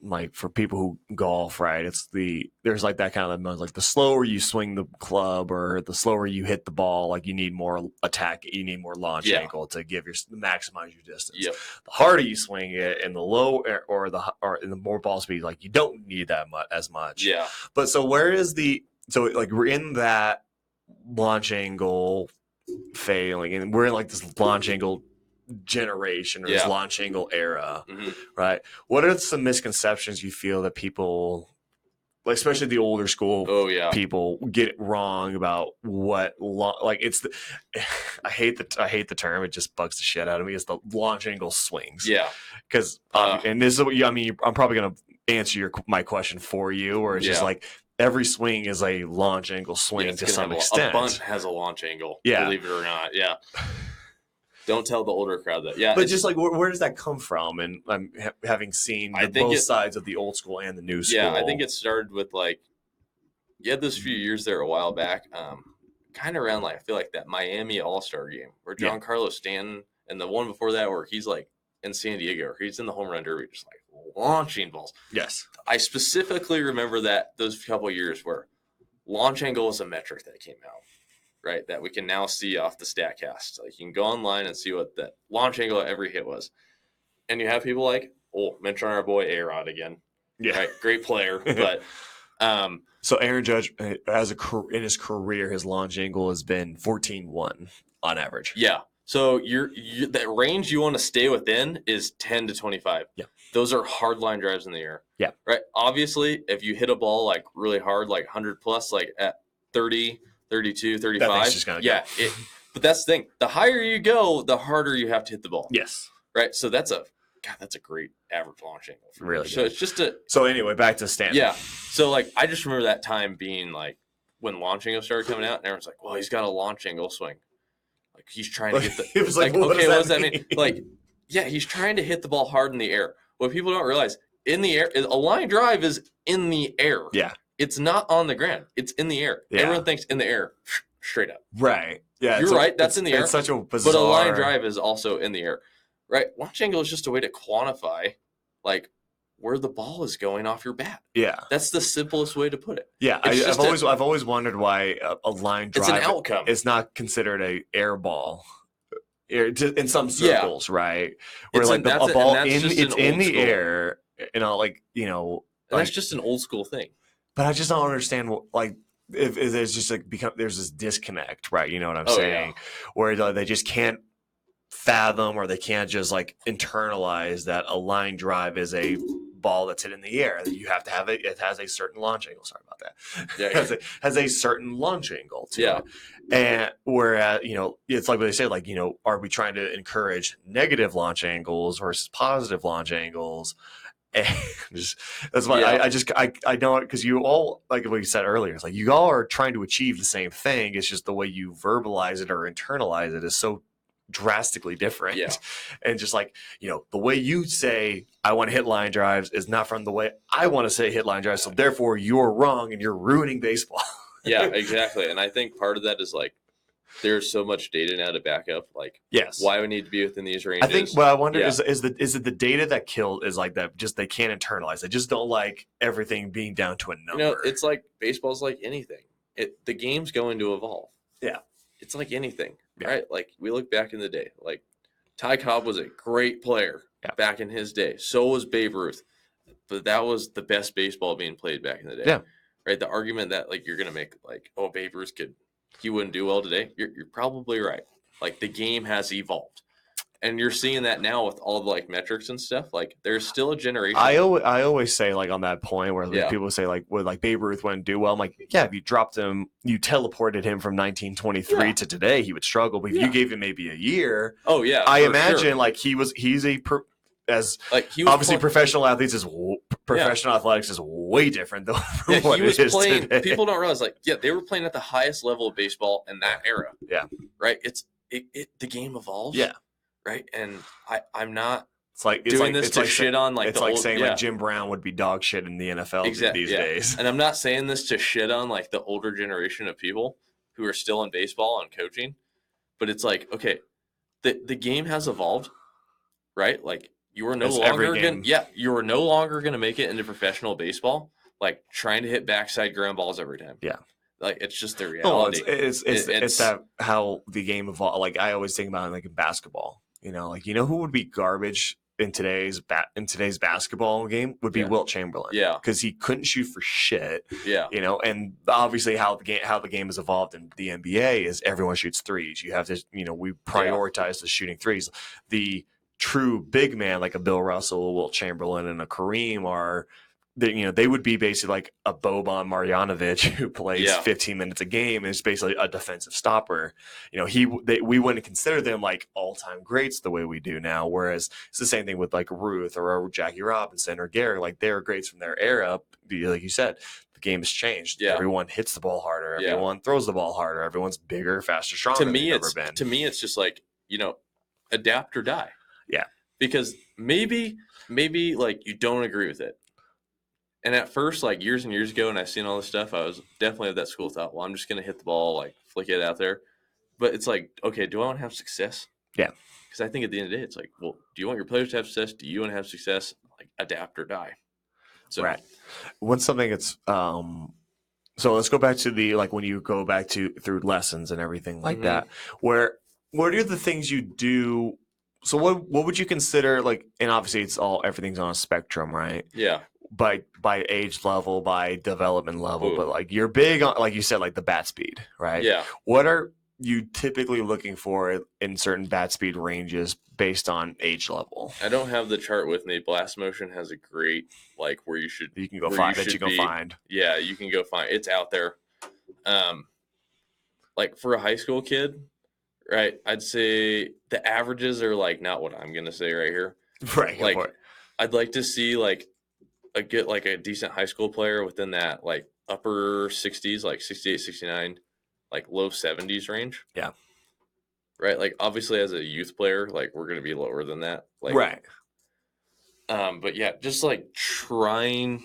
like for people who golf, right? There's like that kind of like the slower you swing the club or the slower you hit the ball, like you need more attack, you need more launch angle to maximize your distance. Yep. The harder you swing it and the low or in the more ball speed, like you don't need that as much. Yeah. But so like we're in that launch angle failing, and we're in like this launch angle generation or this launch angle era, right? What are some misconceptions you feel that people, like especially the older school people, get it wrong about what I hate the term, it just bugs the shit out of me, is the launch angle swings. Yeah, because and this is what I'm probably gonna answer my question for you, or it's just like every swing is a launch angle swing to some extent. A bunt has a launch angle, believe it or not. Yeah. Don't tell the older crowd that. Yeah, but just like where does that come from? And I'm having seen both sides of the old school and the new school. Yeah, I think it started with like you had those few years there a while back, kind of around like I feel like that Miami All-Star game where Giancarlo Stanton, and the one before that where he's like in San Diego, or he's in the home run derby, just like launching balls. Yes, I specifically remember those couple of years where launch angle is a metric that came out. Right, that we can now see off the StatCast. Like you can go online and see what that launch angle at every hit was, and you have people like, mention our boy A-Rod again. Yeah, right, great player, but so Aaron Judge in his career, his launch angle has been 14.1 on average. Yeah, so that range you want to stay within is 10 to 25. Yeah, those are hard line drives in the air. Yeah, right. Obviously, if you hit a ball like really hard, like 100 plus, like at 30. 32, 35. Go. But that's the thing. The higher you go, the harder you have to hit the ball. Yes. Right. So that's a great average launch angle. Really. So it's just So anyway, back to Stanton. Yeah. So like I just remember that time being like when launch angle started coming out, and everyone's like, "Well, he's got a launch angle swing. Like he's trying to get the." It was like what does that mean? Like, yeah, he's trying to hit the ball hard in the air. What people don't realize, in the air, a line drive is in the air. Yeah. It's not on the ground. It's in the air. Yeah. Everyone thinks in the air, straight up. Right. Yeah. You're right. That's in the air. It's such a bizarre. But a line drive is also in the air, right? Launch angle is just a way to quantify, like, where the ball is going off your bat. Yeah. That's the simplest way to put it. Yeah. I've always wondered why a line drive. It's an outcome. It's not considered a air ball. In some circles, right? Where like a ball it's in the air, And that's just an old school thing. But I just don't understand if there's just there's this disconnect, right? You know what I'm saying? Yeah. Where they just can't fathom, or they can't just like internalize that a line drive is a ball that's hit in the air. You have to have it. It has a certain launch angle. Sorry about that. Yeah, it has a certain launch angle to it. And whereas it's like what they say, like are we trying to encourage negative launch angles versus positive launch angles? And that's why I don't, because you all, like what you said earlier, it's like you all are trying to achieve the same thing. It's just the way you verbalize it or internalize it is so drastically different. Yeah. And just like the way you say I want to hit line drives is not from the way I want to say hit line drives, so therefore you're wrong and you're ruining baseball. Yeah, exactly. And I think part of that is like there's so much data now to back up, like, why we need to be within these ranges. I think what I wonder is it the data that killed is like that, just they can't internalize. They just don't like everything being down to a number. It's like baseball's like anything. The game's going to evolve. Yeah. It's like anything, right? Like we look back in the day, like Ty Cobb was a great player back in his day. So was Babe Ruth. But that was the best baseball being played back in the day. Yeah. Right? The argument that like you're going to make like, oh, Babe Ruth he wouldn't do well today. You're probably right. Like the game has evolved. And you're seeing that now with all the like metrics and stuff. Like there's still a generation. I always say like on that point where Yeah. people say like would like Babe Ruth wouldn't do well. I'm like, yeah, if you dropped him, you teleported him from 1923 Yeah. to today, he would struggle. But if Yeah. you gave him maybe a year, Oh yeah, I for imagine sure. like he's as like he was obviously playing, professional athletes is professional athletics is way different than what he was it is playing. today. People don't realize like they were playing at the highest level of baseball in that era. Yeah. Right. The game evolves. Yeah. Right. And I'm not It's like doing this to shit on like it's the like old, saying like Jim Brown would be dog shit in the NFL these days. And I'm not saying this to shit on like the older generation of people who are still in baseball and coaching, but it's like, okay, the game has evolved, right? Like you are no longer going to make it into professional baseball, like trying to hit backside ground balls every time. Yeah. Like it's just the reality. It's that how the game evolved. Like I always think about it like in basketball. Like who would be garbage in today's basketball game would be Wilt Chamberlain. Yeah, because he couldn't shoot for shit. Yeah, and obviously how the game has evolved in the NBA is everyone shoots threes. You have to we prioritize the shooting threes. The true big man like a Bill Russell, a Wilt Chamberlain, and a Kareem are. They would be basically like a Boban Marjanovic who plays 15 minutes a game and is basically a defensive stopper. We wouldn't consider them like all-time greats the way we do now. Whereas it's the same thing with like Ruth or Jackie Robinson or Gary. Like they're greats from their era. Like you said, the game has changed. Yeah. Everyone hits the ball harder. Everyone throws the ball harder. Everyone's bigger, faster, stronger than they've ever been. To me, it's just like, adapt or die. Yeah. Because maybe like you don't agree with it. And at first, like years and years ago, and I seen all this stuff, I was definitely of that school thought, well, I'm just going to hit the ball, like flick it out there. But it's like, okay, do I want to have success? Yeah. Because I think at the end of the day, it's like, well, do you want your players to have success? Do you want to have success? Like adapt or die. So, right. When something gets, so let's go back to the, like when you go back through lessons and everything like that, what are the things you do? So what would you consider like, and obviously everything's on a spectrum, right? Yeah. By age level, by development level, but like you're big on, like you said, like the bat speed, right? Yeah. What are you typically looking for in certain bat speed ranges based on age level? I don't have the chart with me. Blast Motion has a great like where you can go find. Yeah, you can go find. It's out there. Like for a high school kid, right? I'd say the averages are like not what I'm gonna say right here. Right. Like I'd like to see like a decent high school player within that like upper 60s, like 68, 69, like low 70s range. Yeah. Right. Like obviously as a youth player, like we're going to be lower than that. Like, right. But yeah, just like trying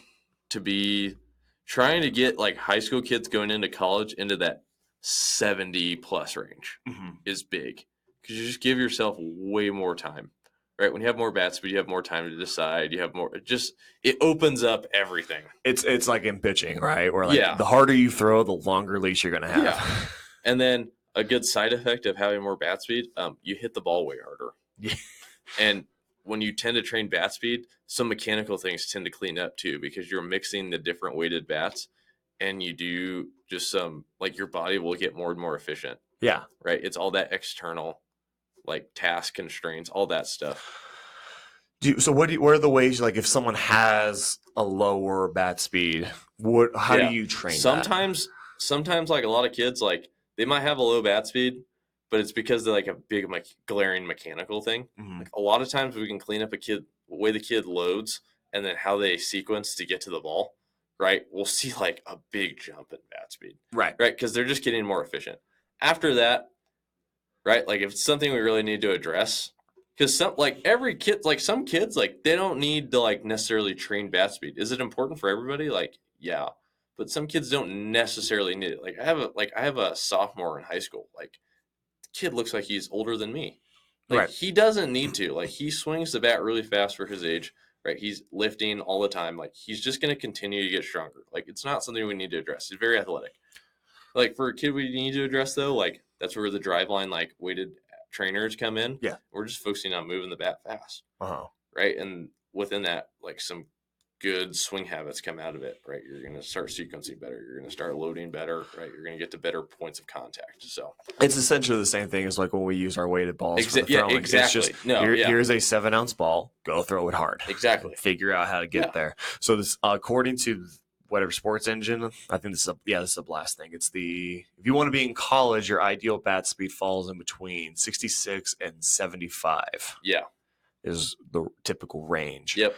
to get like high school kids going into college into that 70 plus range is big because you just give yourself way more time. Right, when you have more bat speed, you have more time to decide. You have more. It opens up everything. It's like in pitching, right? Where like the harder you throw, the longer leash you're gonna have. Yeah. And then a good side effect of having more bat speed, you hit the ball way harder. Yeah. And when you tend to train bat speed, some mechanical things tend to clean up too because you're mixing the different weighted bats, and you do just some like your body will get more and more efficient. Yeah. Right. It's all that external. Like task constraints, all that stuff. What are the ways, like if someone has a lower bat speed, how do you train Sometimes like a lot of kids, like they might have a low bat speed, but it's because they're like a big glaring mechanical thing. Like a lot of times we can clean up the way the kid loads and then how they sequence to get to the ball, right? We'll see like a big jump in bat speed. Right. Right. Because they're just getting more efficient. After that, right? Like if it's something we really need to address, because some kids, like they don't need to like necessarily train bat speed. Is it important for everybody? Like, yeah, but some kids don't necessarily need it. Like I have a sophomore in high school. Like the kid looks like he's older than me. Like he doesn't need to. Like he swings the bat really fast for his age. Right? He's lifting all the time. Like he's just going to continue to get stronger. Like it's not something we need to address. He's very athletic. Like for a kid we need to address though, like that's where the drive line like weighted trainers come in. Yeah. We're just focusing on moving the bat fast. Uh-huh. Right. And within that, like some good swing habits come out of it, right? You're going to start sequencing better. You're going to start loading better, right? You're going to get to better points of contact. So it's essentially the same thing as like when we use our weighted balls for the throwing. Yeah, exactly. It's just, here's a 7-ounce ball. Go throw it hard. Exactly. Figure out how to get there. So this, according to whatever sports engine, I think this is the last thing. It's if you want to be in college, your ideal bat speed falls in between 66 and 75. Yeah. Is the typical range. Yep.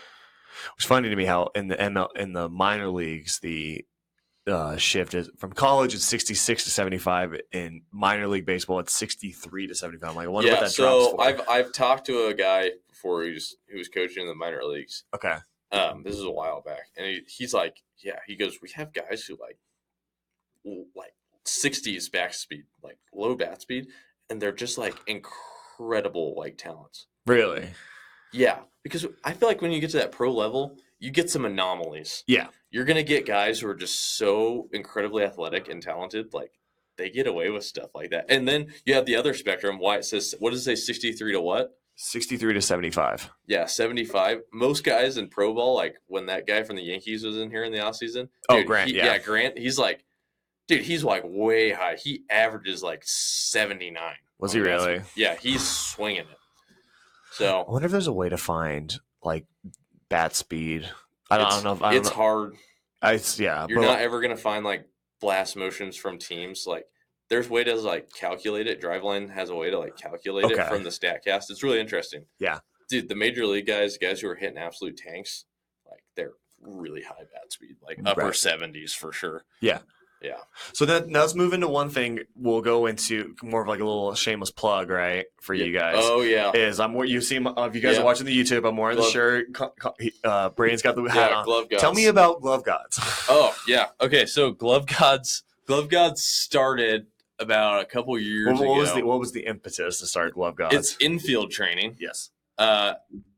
It's funny to me how in the minor leagues the shift is from college it's 66 to 75. In minor league baseball it's 63 to 75. I'm like, I wonder what that drops for. I've talked to a guy before who was coaching in the minor leagues. Okay. This is a while back, and he's like, yeah, he goes, we have guys who like 60s back speed, like low bat speed, and they're just like incredible like talents. Really? Yeah, because I feel like when you get to that pro level, you get some anomalies. Yeah. You're going to get guys who are just so incredibly athletic and talented, like they get away with stuff like that. And then you have the other spectrum, why it says, what does it say, 63 to what? 63 to 75. Yeah, 75. Most guys in pro ball, like when that guy from the Yankees was in here in the offseason. Grant, Grant, he's like, dude, he's like way high. He averages like 79. Was he really? Yeah, he's swinging it. So I wonder if there's a way to find like bat speed. I don't know. It's hard. You're not ever gonna find like blast motions from teams. Like there's way to like calculate it. Driveline has a way to like calculate it from the StatCast. It's really interesting. Yeah, dude, the major league guys who are hitting absolute tanks, like they're really high bat speed, like upper 70s for sure. Yeah. Yeah. So now let's move into one thing. We'll go into more of like a little shameless plug, right, for you guys. Oh yeah. You see if you guys are watching the YouTube, I'm wearing the shirt. Braden's got the hat on. Glove Gods. Tell me about Glove Gods. Oh yeah. Okay. So Glove Gods started about a couple years ago. What was the impetus to start Glove Gods? It's infield training. Yes.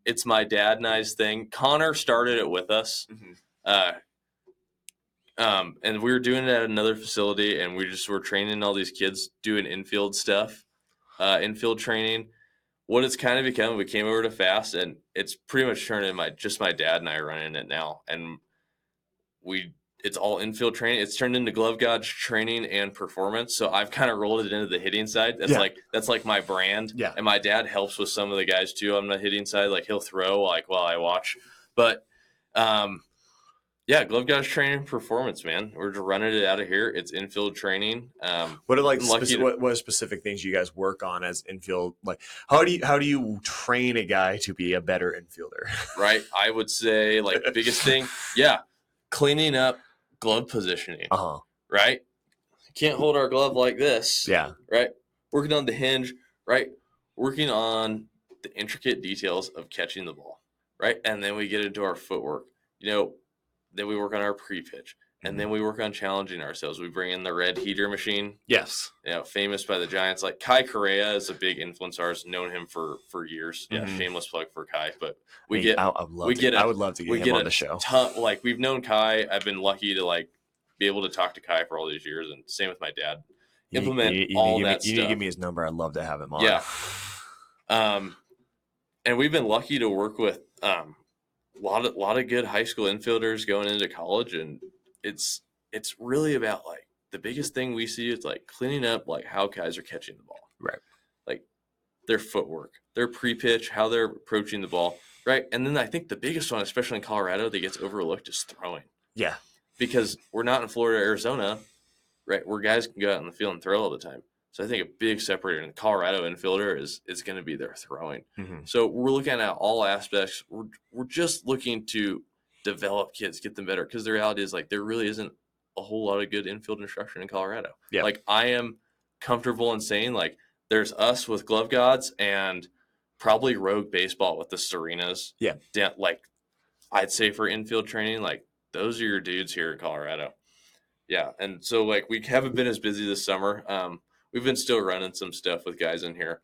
It's my dad and I's thing. Connor started it with us. Mm-hmm. And we were doing it at another facility, and we just were training all these kids doing infield stuff, infield training. What it's kind of become, we came over to Fast, and it's pretty much turned into just my dad and I running it now. And it's all infield training. It's turned into Glove Gods training and performance. So I've kind of rolled it into the hitting side. That's like my brand. Yeah. And my dad helps with some of the guys too on the hitting side. Like he'll throw like while I watch, but, yeah, Glove Gods training performance, man. We're just running it out of here. It's infield training. What are specific things you guys work on as infield? Like, how do you train a guy to be a better infielder? Right. I would say like the biggest thing, cleaning up glove positioning. Right. Can't hold our glove like this. Yeah. Right. Working on the hinge. Right. Working on the intricate details of catching the ball. Right. And then we get into our footwork. Then we work on our pre-pitch, and then we work on challenging ourselves. We bring in the red heater machine. Yes. Famous by the Giants. Like Kai Correa is a big influence of ours. Known him for years. Yeah, shameless plug for Kai. But I would love to get him on the show. We've known Kai. I've been lucky to be able to talk to Kai for all these years, and same with my dad. Implement all that stuff. You need to give me his number. I'd love to have him on. Yeah. And we've been lucky to work with a lot of good high school infielders going into college, and it's really about the biggest thing we see is cleaning up how guys are catching the ball, right? Their footwork, their pre-pitch, how they're approaching the ball, right? And then I think the biggest one, especially in Colorado, that gets overlooked is throwing. Yeah, because we're not in Florida or Arizona, right? Where guys can go out in the field and throw all the time. So I think a big separator in the Colorado infielder is going to be their throwing. Mm-hmm. So we're looking at all aspects. We're just looking to develop kids, get them better, because the reality is there really isn't a whole lot of good infield instruction in Colorado. Yeah. I am comfortable in saying there's us with Glove Gods and probably Rogue Baseball with the Serenas. Yeah. I'd say for infield training, those are your dudes here in Colorado. Yeah. And so we haven't been as busy this summer. We've been still running some stuff with guys in here,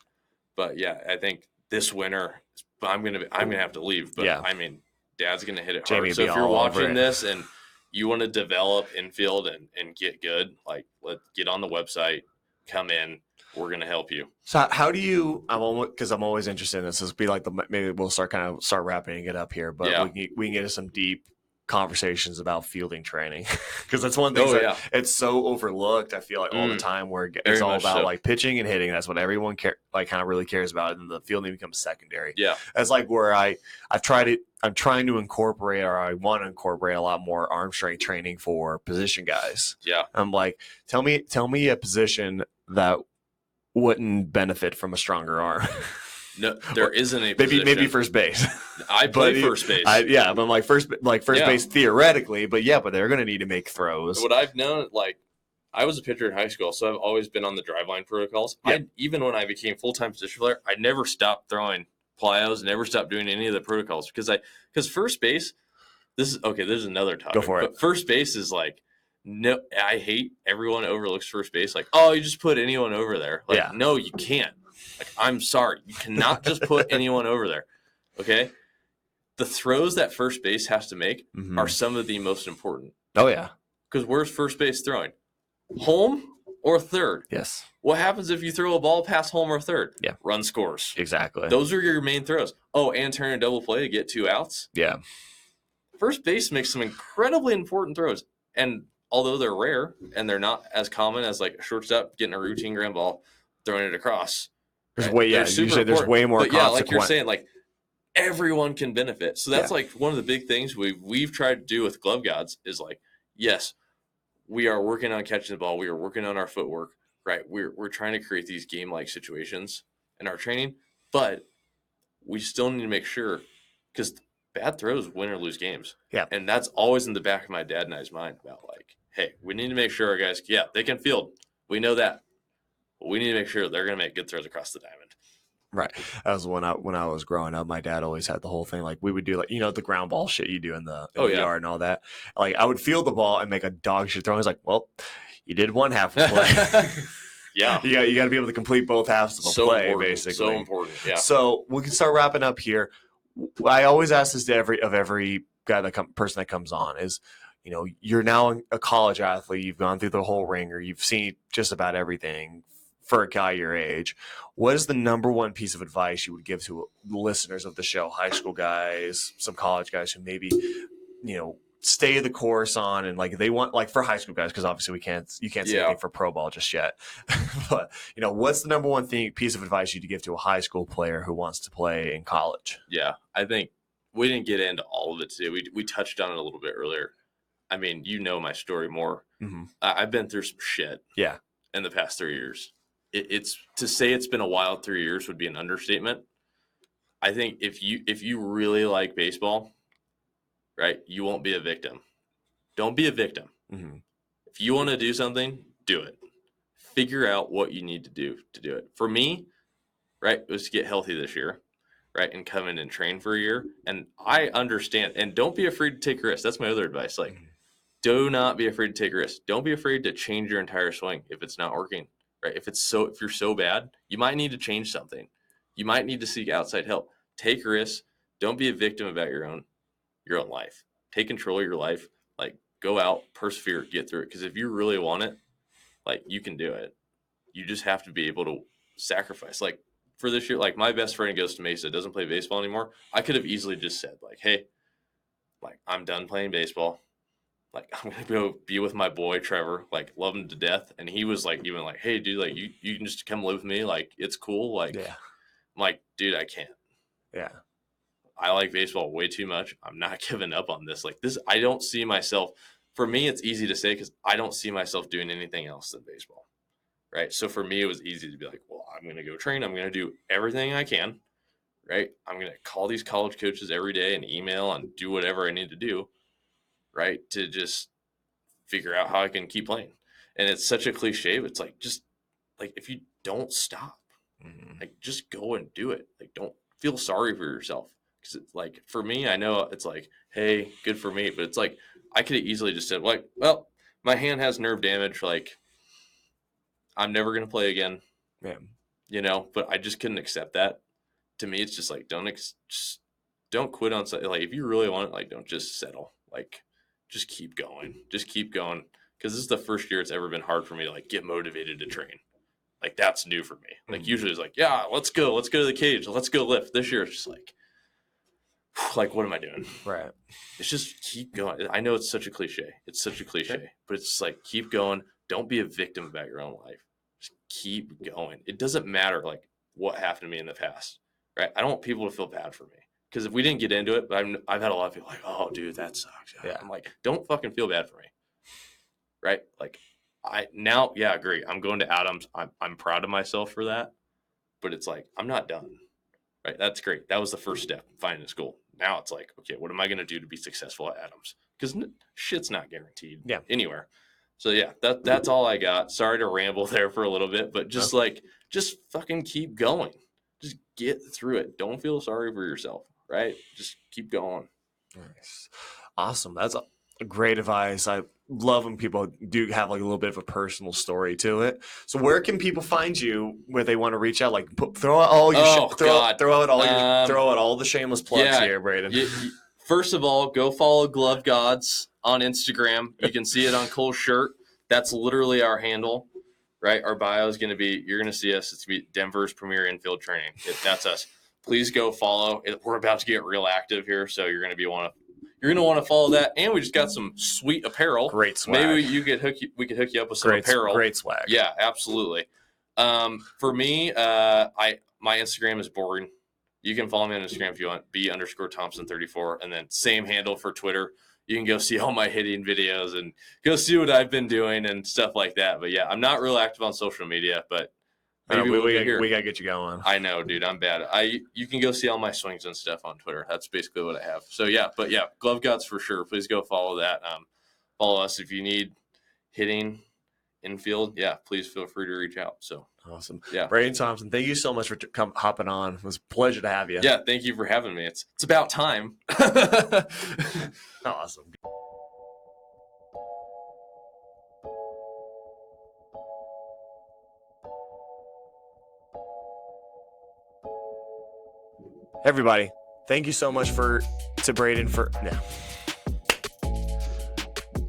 but yeah, I think this winter I'm gonna have to leave. But yeah. I mean, Dad's gonna hit it hard. So if you're watching this and you want to develop infield and get good, let's get on the website, come in. We're gonna help you. So how do you? Because I'm always interested in this. This will be maybe we'll start wrapping it up here, but yeah. we can get into some deep conversations about fielding training because that's one thing it's so overlooked. I feel like all the time where it's all about like pitching and hitting. That's what everyone kind of really cares about, and the fielding becomes secondary. Yeah, that's like where I'm trying to incorporate, or I want to incorporate a lot more arm strength training for position guys. Yeah, I'm like, tell me a position that wouldn't benefit from a stronger arm. No, there isn't a position. Maybe first base. I play first base. But like first base theoretically, but they're going to need to make throws. What I've known, like, I was a pitcher in high school, so I've always been on the driveline protocols. Yeah. Even when I became full-time position player, I never stopped throwing plyos, never stopped doing any of the protocols because first base. There's another topic. Go for it. But first base is like, no, I hate everyone overlooks first base. Like, oh, you just put anyone over there. Like, no, you can't. Like, I'm sorry. You cannot just put anyone over there. Okay? The throws that first base has to make are some of the most important. Oh, yeah. Because where's first base throwing? Home or third? Yes. What happens if you throw a ball past home or third? Yeah. Run scores. Exactly. Those are your main throws. Oh, and turn a double play to get 2 outs? Yeah. First base makes some incredibly important throws. And although they're rare and they're not as common as like a shortstop getting a routine ground ball, throwing it across. There's way more but like you're saying, like everyone can benefit. So that's like one of the big things we've tried to do with Glove Gods is like, yes, we are working on catching the ball. We are working on our footwork, right? We're trying to create these game-like situations in our training, but we still need to make sure because bad throws win or lose games. Yeah. And that's always in the back of my dad and I's mind about like, hey, we need to make sure our guys, they can field. We know that. But we need to make sure they're going to make good throws across the diamond. Right. That was when I was growing up. My dad always had the whole thing. Like we would do like, the ground ball shit you do in the yard and all that. Like I would field the ball and make a dog shit throw. I was like, well, you did one half of the play. Yeah. You got to be able to complete both halves of the play, basically. So important. Yeah. So we can start wrapping up here. I always ask this to every guy person that comes on is, you're now a college athlete. You've gone through the whole ringer. You've seen just about everything for a guy your age. What is the number one piece of advice you would give to listeners of the show, high school guys, some college guys who maybe, stay the course on and like they want, like for high school guys, because obviously you can't say anything for pro ball just yet. But, what's the number one piece of advice you'd give to a high school player who wants to play in college? Yeah, I think we didn't get into all of it today. We touched on it a little bit earlier. I mean, my story more. Mm-hmm. I've been through some shit. Yeah. In the past 3 years. It's to say it's been a wild 3 years would be an understatement. I think if you really like baseball, right, you won't be a victim. Don't be a victim. Mm-hmm. If you want to do something, do it. Figure out what you need to do it. For me, right, it was to get healthy this year, right, and come in and train for a year. And I understand. And don't be afraid to take risks. That's my other advice. Like, do not be afraid to take risks. Don't be afraid to change your entire swing if it's not working. Right? If you're so bad, you might need to change something. You might need to seek outside help. Take risks. Don't be a victim about your own life. Take control of your life. Like, go out, persevere, get through it. Because if you really want it, like, you can do it. You just have to be able to sacrifice. Like, for this year, like, my best friend goes to Mesa, doesn't play baseball anymore. I could have easily just said, like, hey, like, I'm done playing baseball. Like, I'm going to go be with my boy, Trevor, like, love him to death. And he was like, even like, hey, dude, like, you can just come live with me. Like, it's cool. Like, I'm like, dude, I can't. Yeah. I like baseball way too much. I'm not giving up on this. Like, this, I don't see myself, for me, it's easy to say because I don't see myself doing anything else than baseball. Right. So for me, it was easy to be like, well, I'm going to go train. I'm going to do everything I can. Right. I'm going to call these college coaches every day and email and do whatever I need to do. Right, to just figure out how I can keep playing. And it's such a cliche, but it's like, just like, if you don't stop, like, just go and do it. Like, don't feel sorry for yourself. Because it's like, for me, I know it's like, hey, good for me. But it's like, I could have easily just said, like, well, my hand has nerve damage. Like, I'm never going to play again. Yeah. But I just couldn't accept that. To me, it's just like, just don't quit on something. Like, if you really want it, like, don't just settle. Like, just keep going. Just keep going. Because this is the first year it's ever been hard for me to, like, get motivated to train. Like, that's new for me. Like, usually it's like, yeah, let's go to the cage. Let's go lift. This year it's just like, like, what am I doing? Right. It's just keep going. I know it's such a cliche. But it's like, keep going. Don't be a victim about your own life. Just keep going. It doesn't matter like what happened to me in the past, right? I don't want people to feel bad for me, because if we didn't get into it, but I've had a lot of people like, oh, dude, that sucks. Yeah. I'm like, don't fucking feel bad for me, right? Like, agree. I'm going to Adams. I'm proud of myself for that, but it's like, I'm not done, right? That's great. That was the first step, finding a school. Now it's like, okay, what am I going to do to be successful at Adams? Because shit's not guaranteed anywhere. So yeah, that's all I got. Sorry to ramble there for a little bit, but just fucking keep going. Just get through it. Don't feel sorry for yourself, right? Just keep going. Nice. Awesome. That's a great advice. I love when people do have like a little bit of a personal story to it. So where can people find you where they want to reach out? Like throw out all your throw out all the shameless plugs here, Braden. First of all, go follow Glove Gods on Instagram. You can see it on Cole's shirt. That's literally our handle, right? Our bio is going to be, you're going to see us. It's going to be Denver's premier infield training. That's us. Please go follow. We're about to get real active here, so you're going to want to follow that. And we just got some sweet apparel. Great swag. Maybe we could hook you up with some apparel. Great swag. Yeah, absolutely. For me, my Instagram is boring. You can follow me on Instagram if you want, B_Thompson34, and then same handle for Twitter. You can go see all my hitting videos and go see what I've been doing and stuff like that. But yeah, I'm not real active on social media, but maybe we got to get you going. I know, dude, I'm bad. You can go see all my swings and stuff on Twitter. That's basically what I have. So yeah, but yeah, Glove Gods for sure. Please go follow that. Follow us if you need hitting infield. Yeah, please feel free to reach out. So awesome. Yeah, Braden Thompson, thank you so much for hopping on. It was a pleasure to have you. Yeah, thank you for having me. It's about time. Awesome. Everybody, thank you so much to Braden for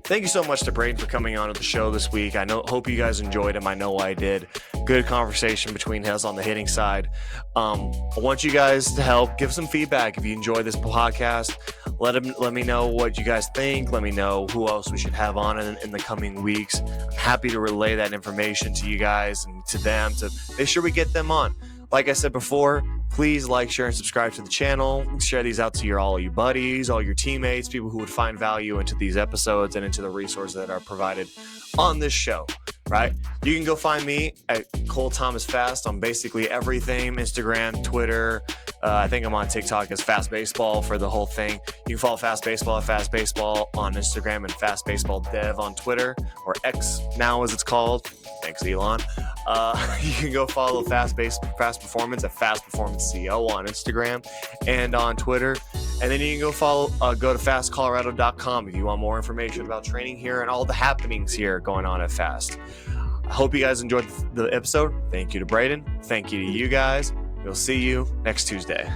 Thank you so much to Braden for coming on to the show this week. Hope you guys enjoyed him. I know I did. Good conversation between us on the hitting side. I want you guys to help give some feedback. If you enjoy this podcast, let me know what you guys think. Let me know who else we should have on in the coming weeks. I'm happy to relay that information to you guys and to them to make sure we get them on. Like I said before, please like, share, and subscribe to the channel. Share these out to all your buddies, all your teammates, people who would find value into these episodes and into the resources that are provided on this show, right? You can go find me at Cole Thomas Fast on basically everything, Instagram, Twitter. I think I'm on TikTok as Fast Baseball for the whole thing. You can follow Fast Baseball at Fast Baseball on Instagram and Fast Baseball Dev on Twitter, or X now as it's called. Thanks, Elon. You can go follow Fast Performance at Fast Performance CO on Instagram and on Twitter. And then you can go to fastcolorado.com if you want more information about training here and all the happenings here going on at Fast. I hope you guys enjoyed the episode. Thank you to Braden. Thank you to you guys. We'll see you next Tuesday.